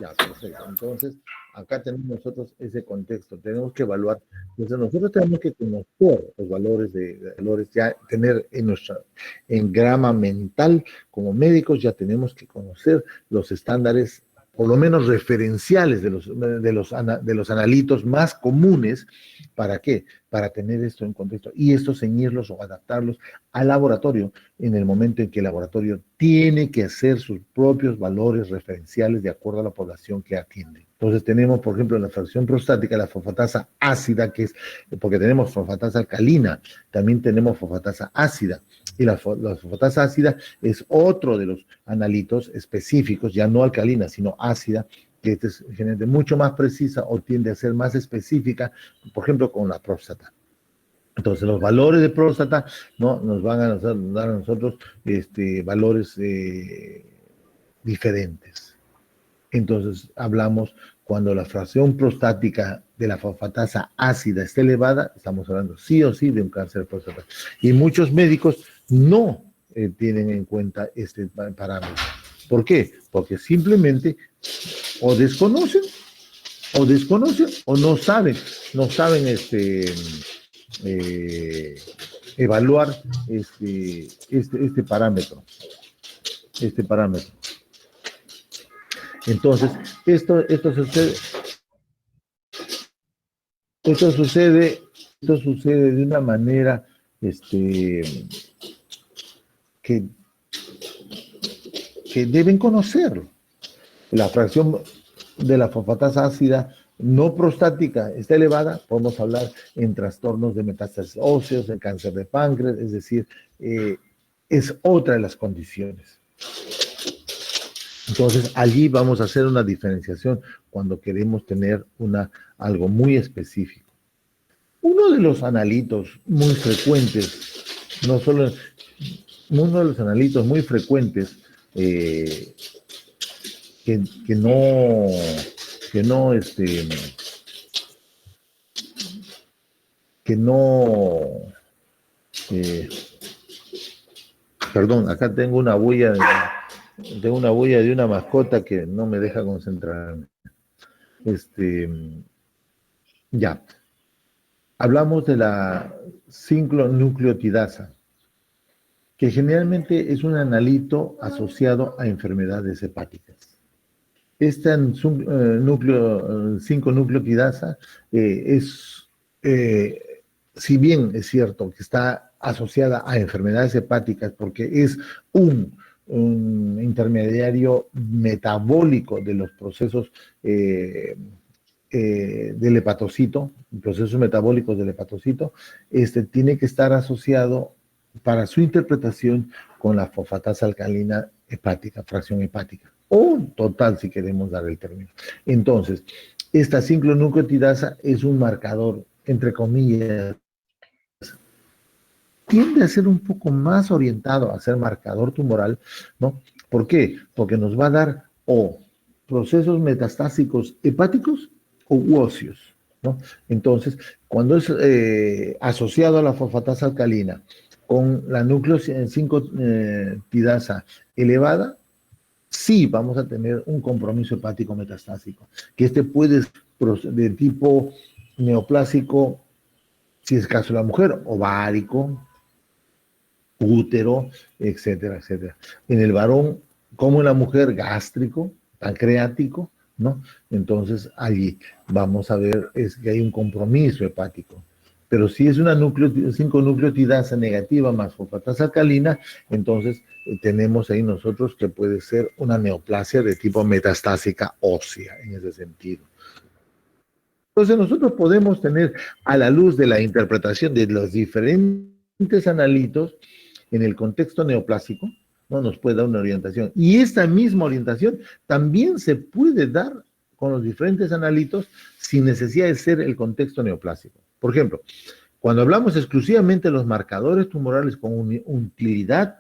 Ya, perfecto. Entonces, acá tenemos nosotros ese contexto. Tenemos que evaluar Entonces nosotros tenemos que conocer los valores valores, ya tener en grama mental, como médicos, ya tenemos que conocer los estándares, por lo menos referenciales de los analitos más comunes. ¿Para qué? Para tener esto en contexto y esto ceñirlos o adaptarlos al laboratorio en el momento en que el laboratorio tiene que hacer sus propios valores referenciales de acuerdo a la población que atiende. Entonces tenemos, por ejemplo, en la fracción prostática, la fosfatasa ácida, que es, porque tenemos fosfatasa alcalina, también tenemos fosfatasa ácida, y la fosfatasa ácida es otro de los analitos específicos, ya no alcalina, sino ácida, que esta es generalmente mucho más precisa o tiende a ser más específica, por ejemplo, con la próstata. Entonces, los valores de próstata, ¿no?, nos van a dar a nosotros valores diferentes. Entonces, hablamos cuando la fracción prostática de la fosfatasa ácida está elevada, estamos hablando sí o sí de un cáncer de próstata. Y muchos médicos no tienen en cuenta este parámetro. ¿Por qué? Porque simplemente o desconocen o no saben evaluar este parámetro. Entonces, esto sucede de una manera que deben conocerlo. La fracción de la fosfatasa ácida no prostática está elevada, podemos hablar en trastornos de metástasis óseos, en cáncer de páncreas, es decir, es otra de las condiciones. Entonces, allí vamos a hacer una diferenciación cuando queremos tener algo muy específico. Uno de los analitos muy frecuentes, uno de los analitos muy frecuentes que no, perdón, acá tengo una bulla de una mascota que no me deja concentrarme. Ya. Hablamos de la 5-nucleotidasa, que generalmente es un analito asociado a enfermedades hepáticas. Esta 5-nucleotidasa si bien es cierto que está asociada a enfermedades hepáticas porque es un intermediario metabólico de los procesos del hepatocito, procesos metabólicos del hepatocito, tiene que estar asociado para su interpretación con la fosfatasa alcalina hepática, fracción hepática, o total si queremos dar el término. Entonces, esta 5-nucleotidasa es un marcador, entre comillas, tiende a ser un poco más orientado a ser marcador tumoral, ¿no? ¿Por qué? Porque nos va a dar o procesos metastásicos hepáticos o óseos, ¿no? Entonces, cuando es asociado a la fosfatasa alcalina con la núcleo 5-tidasa elevada, sí vamos a tener un compromiso hepático metastásico, que puede ser de tipo neoplásico, si es caso de la mujer, ovárico, útero, etcétera, etcétera. En el varón, como en la mujer, gástrico, pancreático, ¿no? Entonces, allí vamos a ver que hay un compromiso hepático. Pero si es una 5-nucleotidasa negativa más fosfatasa alcalina, entonces tenemos ahí nosotros que puede ser una neoplasia de tipo metastásica ósea, en ese sentido. Entonces nosotros podemos tener, a la luz de la interpretación de los diferentes analitos, en el contexto neoplásico, ¿no?, nos puede dar una orientación. Y esta misma orientación también se puede dar con los diferentes analitos sin necesidad de ser el contexto neoplásico. Por ejemplo, cuando hablamos exclusivamente de los marcadores tumorales con utilidad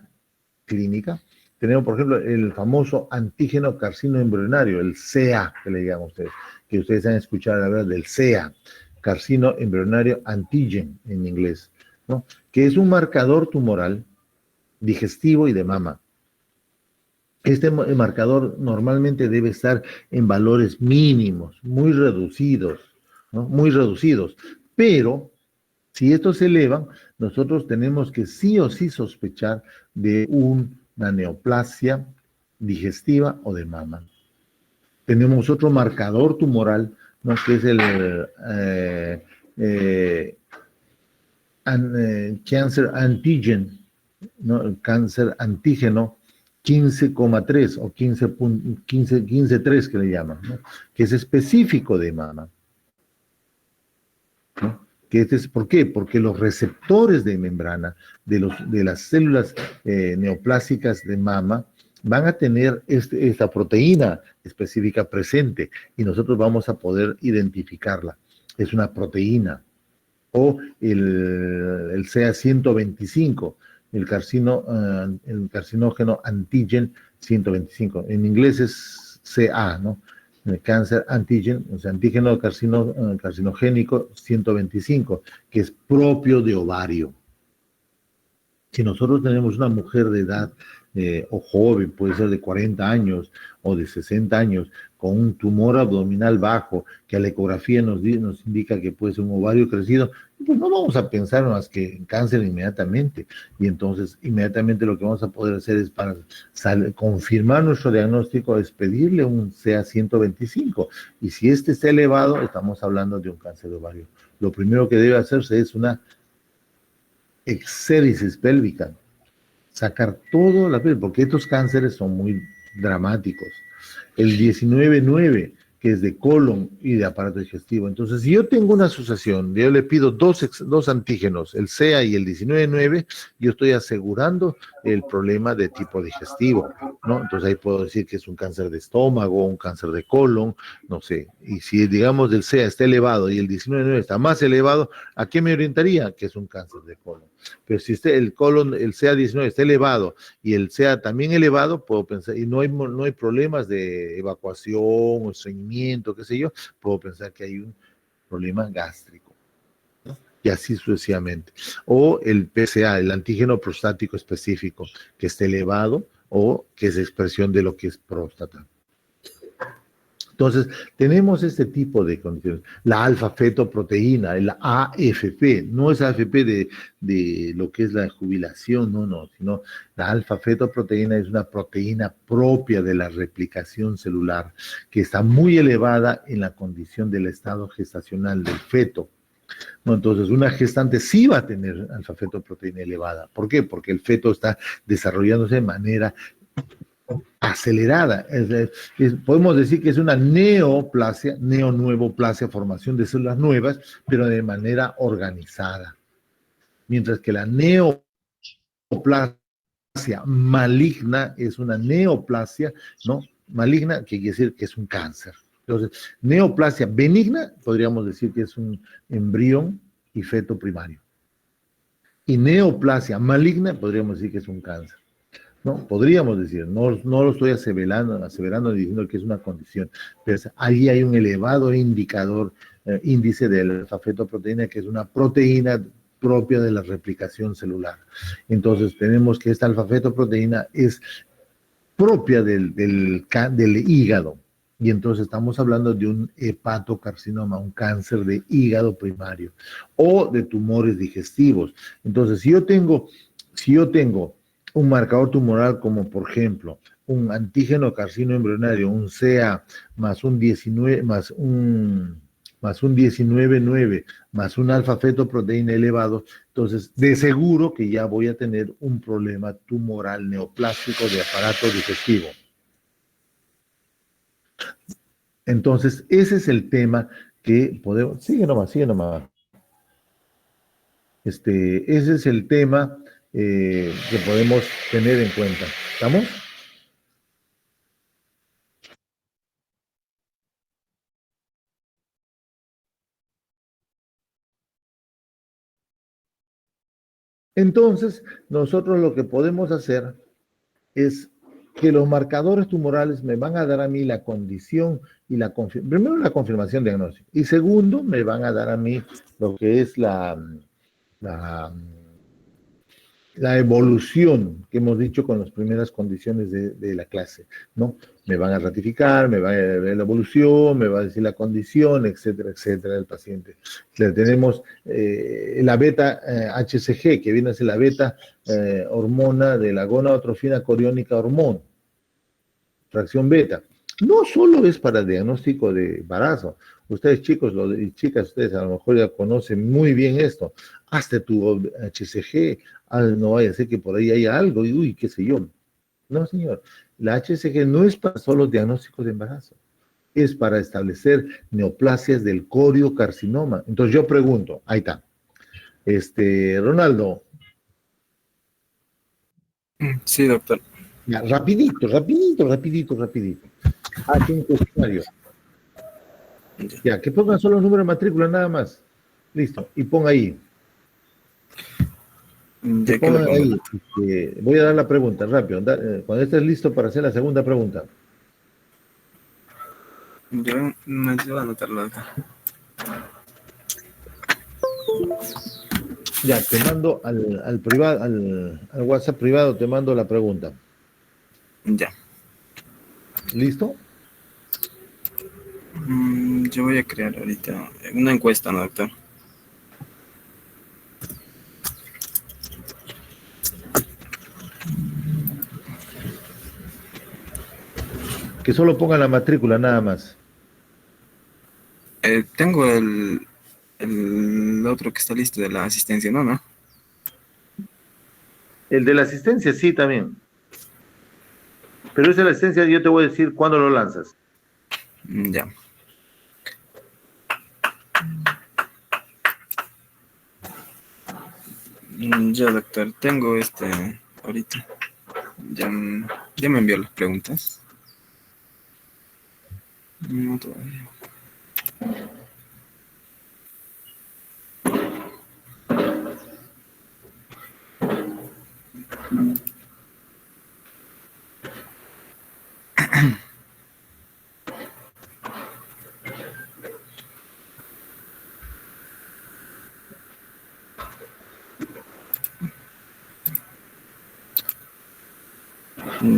clínica, tenemos, por ejemplo, el famoso antígeno carcino embrionario, el CA, que le llaman ustedes, que ustedes han escuchado hablar del CA, carcino embrionario antigen en inglés, ¿no?, que es un marcador tumoral digestivo y de mama. Este marcador normalmente debe estar en valores mínimos, muy reducidos, ¿no?, muy reducidos, Pero si estos se elevan, nosotros tenemos que sí o sí sospechar de una neoplasia digestiva o de mama. Tenemos otro marcador tumoral, ¿no? Que es el cancer antigen, ¿no? El cáncer antígeno 15,3 o 15,3 que le llaman, ¿no? Que es específico de mama, ¿no? ¿Por qué? Porque los receptores de membrana de las células neoplásicas de mama van a tener esta proteína específica presente y nosotros vamos a poder identificarla. Es una proteína. O el CA125, el carcinógeno antigen 125. En inglés es CA, ¿no? El cáncer antigen, o sea, antígeno carcinogénico 125, que es propio de ovario. Si nosotros tenemos una mujer de edad o joven, puede ser de 40 años o de 60 años, con un tumor abdominal bajo, que a la ecografía nos indica que puede ser un ovario crecido, pues no vamos a pensar más que en cáncer inmediatamente. Y entonces, inmediatamente lo que vamos a poder hacer es para confirmar nuestro diagnóstico, es pedirle un CA125. Y si este está elevado, estamos hablando de un cáncer de ovario. Lo primero que debe hacerse es una exéresis pélvica, sacar todo la piel, porque estos cánceres son muy dramáticos. El 19-9, que es de colon y de aparato digestivo. Entonces, si yo tengo una asociación, yo le pido dos antígenos, el CA y el 19-9, yo estoy asegurando el problema de tipo digestivo, ¿no? Entonces ahí puedo decir que es un cáncer de estómago, un cáncer de colon, no sé. Y si, digamos, el CA está elevado y el 19-9 está más elevado, ¿a qué me orientaría? Que es un cáncer de colon. Pero si el colon, el CA19 está elevado y el CA también elevado, puedo pensar, y no hay problemas de evacuación o estreñimiento, qué sé yo, puedo pensar que hay un problema gástrico, ¿no? Y así sucesivamente. O el PSA, el antígeno prostático específico, que esté elevado o que es expresión de lo que es próstata. Entonces, tenemos este tipo de condiciones. La alfa-fetoproteína, la AFP, no es AFP de lo que es la jubilación, no, sino la alfa-fetoproteína es una proteína propia de la replicación celular, que está muy elevada en la condición del estado gestacional del feto. No, entonces, una gestante sí va a tener alfa-fetoproteína elevada. ¿Por qué? Porque el feto está desarrollándose de manera acelerada. Podemos decir que es una neoplasia, neonuevoplasia, formación de células nuevas, pero de manera organizada. Mientras que la neoplasia maligna es una neoplasia, ¿no? Maligna, que quiere decir que es un cáncer. Entonces, neoplasia benigna, podríamos decir que es un embrión y feto primario. Y neoplasia maligna, podríamos decir que es un cáncer. No, podríamos decir, no lo estoy aseverando diciendo que es una condición, pero ahí hay un elevado índice de la alfa-fetoproteína, que es una proteína propia de la replicación celular. Entonces, tenemos que esta alfa-fetoproteína es propia del hígado, y entonces estamos hablando de un hepatocarcinoma, un cáncer de hígado primario, o de tumores digestivos. Entonces, si yo tengo un marcador tumoral como, por ejemplo, un antígeno carcinoembrionario, un CA más un 19, más un 19,9 más un alfa-fetoproteína elevado, entonces de seguro que ya voy a tener un problema tumoral neoplásico de aparato digestivo. Entonces, ese es el tema que podemos... Sigue nomás. Ese es el tema que podemos tener en cuenta. ¿Estamos? Entonces, nosotros lo que podemos hacer es que los marcadores tumorales me van a dar a mí la condición y primero la confirmación diagnóstica, y segundo, me van a dar a mí lo que es la evolución que hemos dicho con las primeras condiciones de la clase, ¿no? Me van a ratificar, me va a ver la evolución, me va a decir la condición, etcétera, etcétera, del paciente. Tenemos la beta HCG, que viene a ser la beta hormona de la gonadotrofina coriónica hormona, fracción beta. No solo es para el diagnóstico de embarazo. Ustedes chicos y chicas, ustedes a lo mejor ya conocen muy bien esto. Hazte tu HCG, no vaya a ser que por ahí haya algo, y uy, qué sé yo. No, señor. La HCG no es para solo diagnósticos de embarazo. Es para establecer neoplasias del coriocarcinoma. Entonces yo pregunto, ahí está. Ronaldo. Sí, doctor. Ya, rapidito. Hace un cuestionario. Ya, que pongan solo el número de matrícula nada más. Listo. Y ponga ahí. Que Ya que lo pongan pongo. ahí. Voy a dar la pregunta, rápido. Cuando estés listo para hacer la segunda pregunta. Yo me ayudo a anotarlo acá. Ya, te mando al privado, al WhatsApp privado, te mando la pregunta. Ya. ¿Listo? Yo voy a crear ahorita una encuesta, ¿no, doctor? Que solo pongan la matrícula nada más. Tengo el otro que está listo de la asistencia, ¿no? ¿No? El de la asistencia, sí, también. Pero esa de la asistencia yo te voy a decir cuándo lo lanzas. Ya. Ya, doctor. Tengo ahorita. Ya, ya me envió las preguntas. No todavía.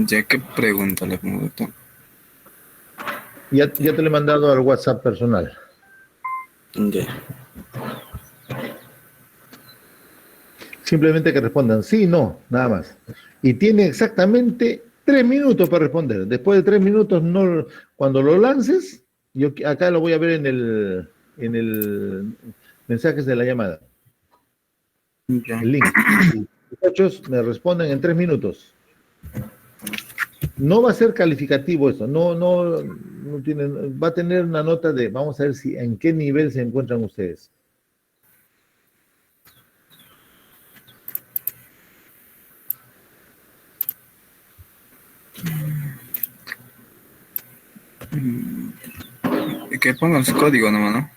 Ya, ¿qué pregunta le pongo, doctor? Ya te lo he mandado al WhatsApp personal. Ya. Simplemente que respondan sí, no, nada más. Y tiene exactamente 3 minutos para responder. Después de 3 minutos, no, cuando lo lances, yo acá lo voy a ver en el mensajes de la llamada, Ya. el link. Y, muchachos, me responden en 3 minutos. No va a ser calificativo eso, no tiene, va a tener una nota de, vamos a ver si en qué nivel se encuentran ustedes. Que pongan su código nomás, ¿no?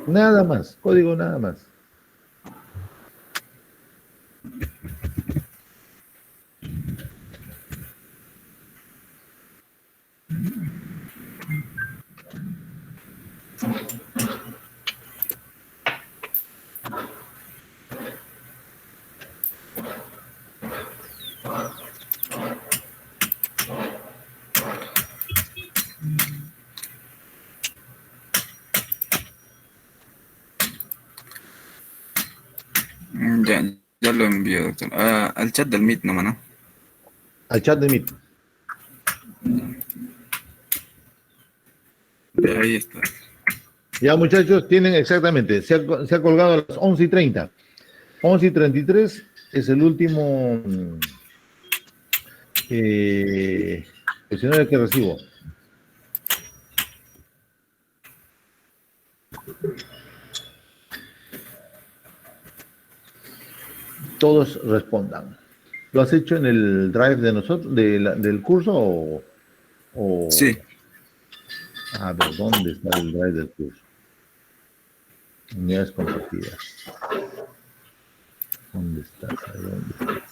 Nada más, código nada más. Ya, ya lo envío, doctor. Al chat del Meet nomás, ¿no? Al chat de Meet. De ahí está. Ya, muchachos, tienen exactamente, se ha colgado a las 11:30. 11:33 es el último cuestionario que recibo. Todos respondan. ¿Lo has hecho en el drive de nosotros, del curso Sí. A ver, ¿dónde está el drive del curso? Unidades compartidas. ¿Dónde estás? ¿Dónde estás?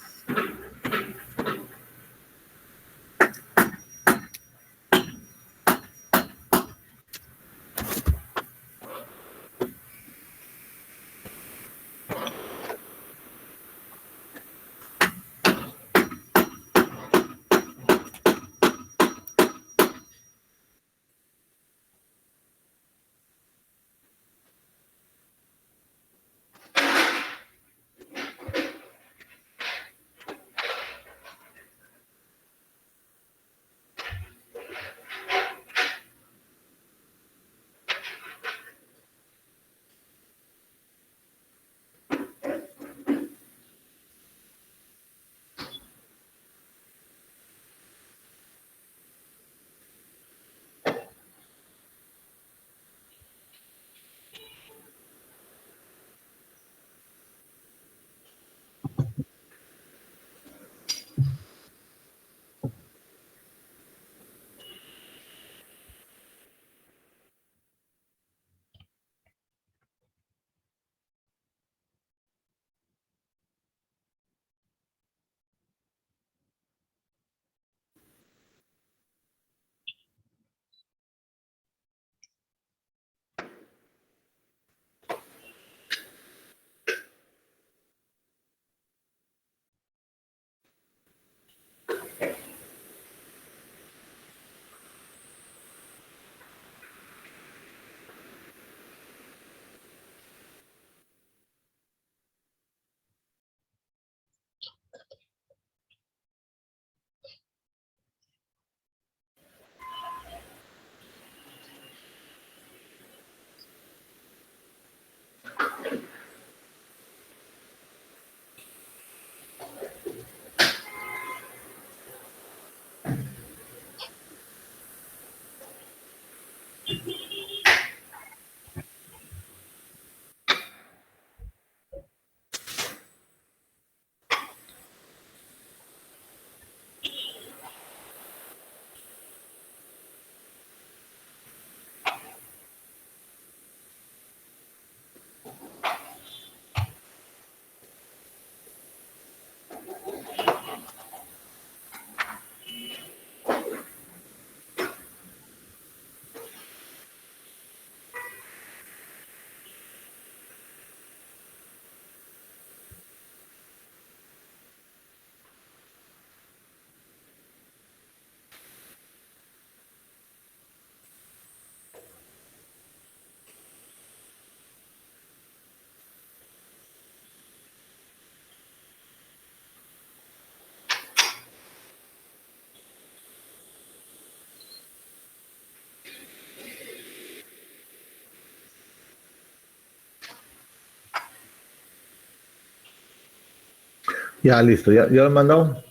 Ya, listo, ya lo han mandado.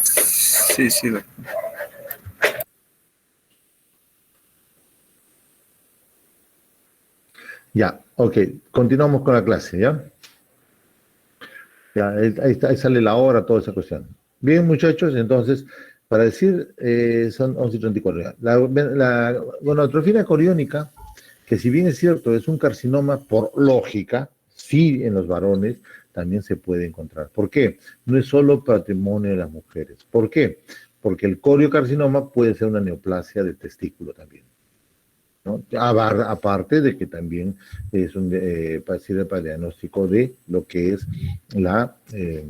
Sí, sí, doctor. Ya, ok, continuamos con la clase, ¿ya? Ya, ahí sale la hora, toda esa cuestión. Bien, muchachos, entonces, para decir, son 11:34 ya. La gonadotrofina coriónica, que si bien es cierto, es un carcinoma por lógica, sí en los varones también se puede encontrar. ¿Por qué? No es solo patrimonio de las mujeres. ¿Por qué? Porque el coriocarcinoma puede ser una neoplasia de testículo también. ¿No? Aparte de que también es sirve para el diagnóstico de la, eh,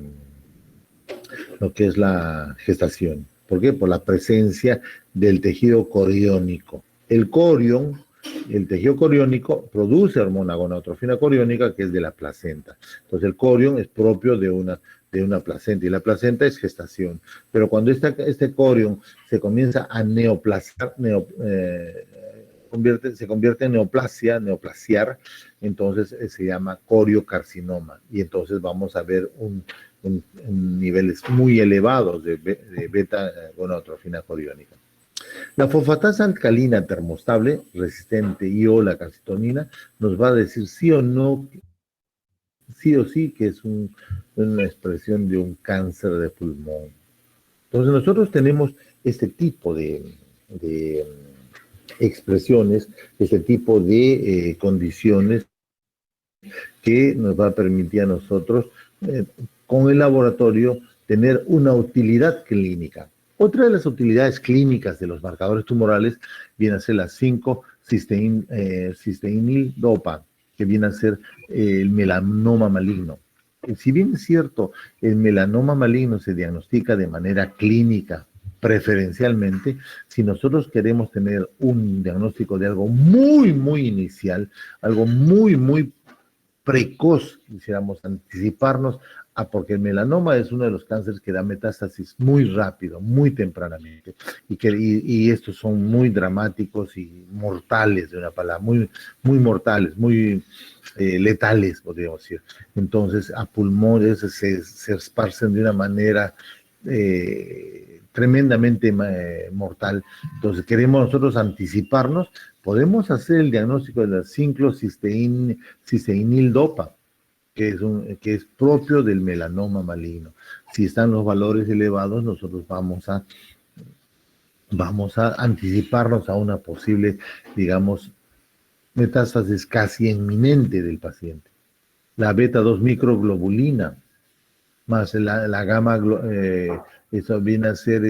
lo que es la gestación. ¿Por qué? Por la presencia del tejido coriónico. El tejido coriónico produce hormona gonadotrofina coriónica que es de la placenta. Entonces el corión es propio de una placenta y la placenta es gestación. Pero cuando este corión se comienza a neoplasiar, se convierte en neoplasiar, entonces se llama coriocarcinoma y entonces vamos a ver en niveles muy elevados de beta-gonadotrofina coriónica. La fosfatasa alcalina termostable resistente y o la calcitonina nos va a decir sí o no, sí o sí que es una expresión de un cáncer de pulmón. Entonces nosotros tenemos este tipo de expresiones, este tipo de condiciones que nos va a permitir a nosotros, con el laboratorio, tener una utilidad clínica. Otra de las utilidades clínicas de los marcadores tumorales viene a ser la 5-cisteinil dopa, que viene a ser el melanoma maligno. Si bien es cierto, el melanoma maligno se diagnostica de manera clínica, preferencialmente, si nosotros queremos tener un diagnóstico de algo muy, muy inicial, algo muy, muy precoz, quisiéramos anticiparnos, porque el melanoma es uno de los cánceres que da metástasis muy rápido, muy tempranamente, y estos son muy dramáticos y mortales, de una palabra, muy, muy mortales, muy letales, podríamos decir. Entonces, a pulmones se esparcen de una manera tremendamente mortal. Entonces, queremos nosotros anticiparnos, podemos hacer el diagnóstico de la 5-cisteinil dopa, que es propio del melanoma maligno. Si están los valores elevados, nosotros vamos a anticiparnos a una posible, digamos, metástasis casi inminente del paciente. La beta-2 microglobulina, más la gamma, eso viene a ser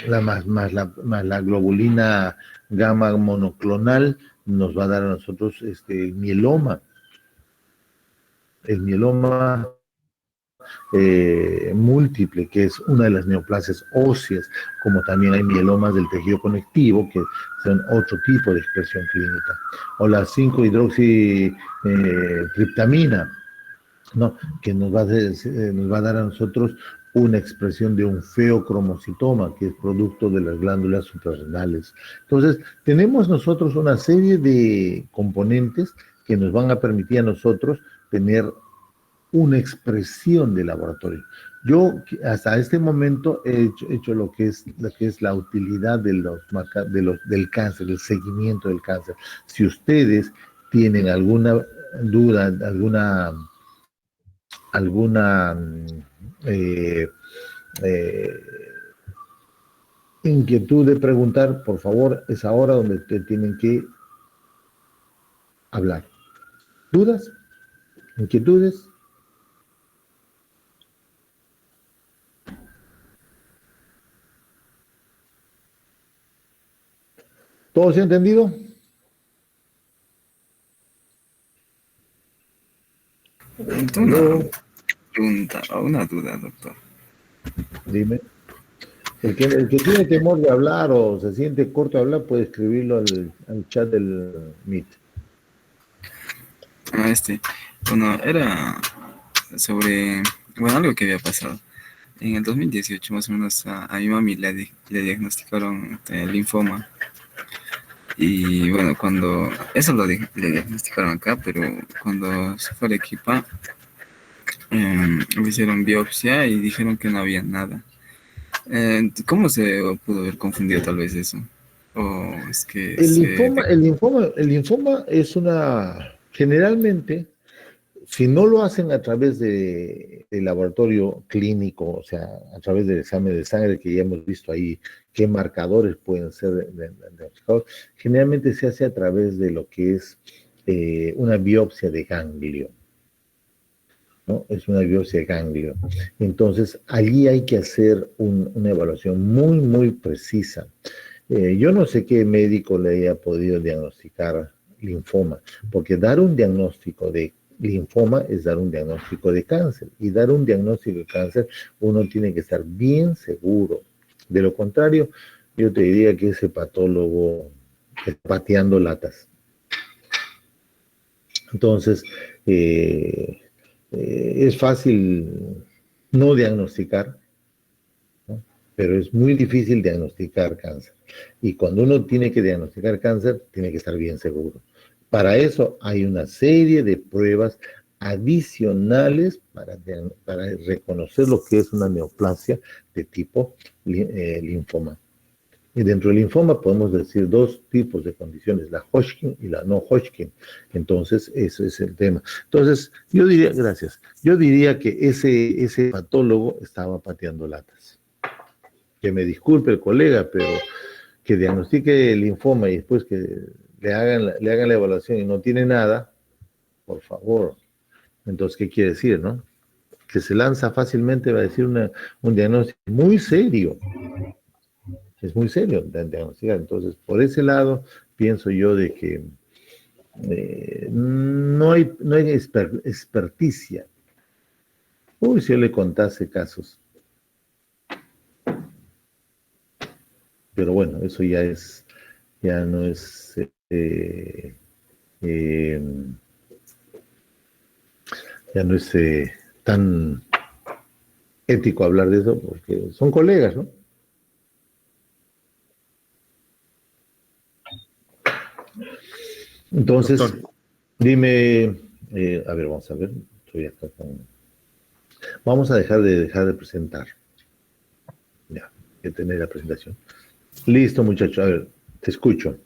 más la globulina gamma monoclonal, nos va a dar a nosotros el mieloma múltiple, que es una de las neoplasias óseas, como también hay mielomas del tejido conectivo, que son otro tipo de expresión clínica. O la 5-hidroxitriptamina, ¿no? Que nos va a dar a nosotros una expresión de un feocromocitoma, que es producto de las glándulas suprarrenales. Entonces, tenemos nosotros una serie de componentes que nos van a permitir a nosotros tener una expresión de laboratorio. Yo hasta este momento he hecho lo que es la utilidad del cáncer, el seguimiento del cáncer. Si ustedes tienen alguna duda, alguna eh, eh, inquietud de preguntar, por favor, es ahora donde te tienen que hablar. ¿Dudas? ¿Inquietudes? ¿Todo se ha entendido? Tengo una Aló, pregunta o una duda, doctor. dime. El que tiene temor de hablar o se siente corto de hablar puede escribirlo al chat del Meet. Ah, bueno, era sobre, bueno, algo que había pasado. En el 2018, más o menos, a mi mami le diagnosticaron linfoma. Y bueno, eso le diagnosticaron acá, pero cuando se fue a Arequipa, me hicieron biopsia y dijeron que no había nada. ¿Cómo se pudo haber confundido tal vez eso? O es que El linfoma, el linfoma es generalmente, si no lo hacen a través del laboratorio clínico, o sea, a través del examen de sangre que ya hemos visto ahí, qué marcadores pueden ser diagnosticados, generalmente se hace a través de lo que es una biopsia de ganglio, ¿no? Es una biopsia de ganglio. Entonces, allí hay que hacer una evaluación muy, muy precisa. Yo no sé qué médico le haya podido diagnosticar linfoma, porque dar un diagnóstico de linfoma es dar un diagnóstico de cáncer, y dar un diagnóstico de cáncer uno tiene que estar bien seguro. De lo contrario, yo te diría que ese patólogo está pateando latas. Entonces, es fácil no diagnosticar, ¿no? Pero es muy difícil diagnosticar cáncer. Y cuando uno tiene que diagnosticar cáncer, tiene que estar bien seguro. Para eso hay una serie de pruebas adicionales para reconocer lo que es una neoplasia de tipo linfoma. Y dentro del linfoma podemos decir dos tipos de condiciones, la Hodgkin y la no Hodgkin. Entonces, ese es el tema. Entonces, yo diría que ese patólogo estaba pateando latas. Que me disculpe el colega, pero que diagnostique el linfoma y después que le hagan la evaluación y no tiene nada, por favor. Entonces, ¿qué quiere decir, no? Que se lanza fácilmente, va a decir un diagnóstico muy serio. Es muy serio diagnosticar. Entonces, por ese lado, pienso yo de que no hay experticia. Uy, si yo le contase casos. Pero bueno, eso ya no es, eh, ya no es tan ético hablar de eso, porque son colegas, ¿no? Entonces, Doctor, dime, a ver, vamos a ver, estoy acá vamos a dejar de presentar, ya, que tener la presentación. Listo, muchachos, a ver, te escucho.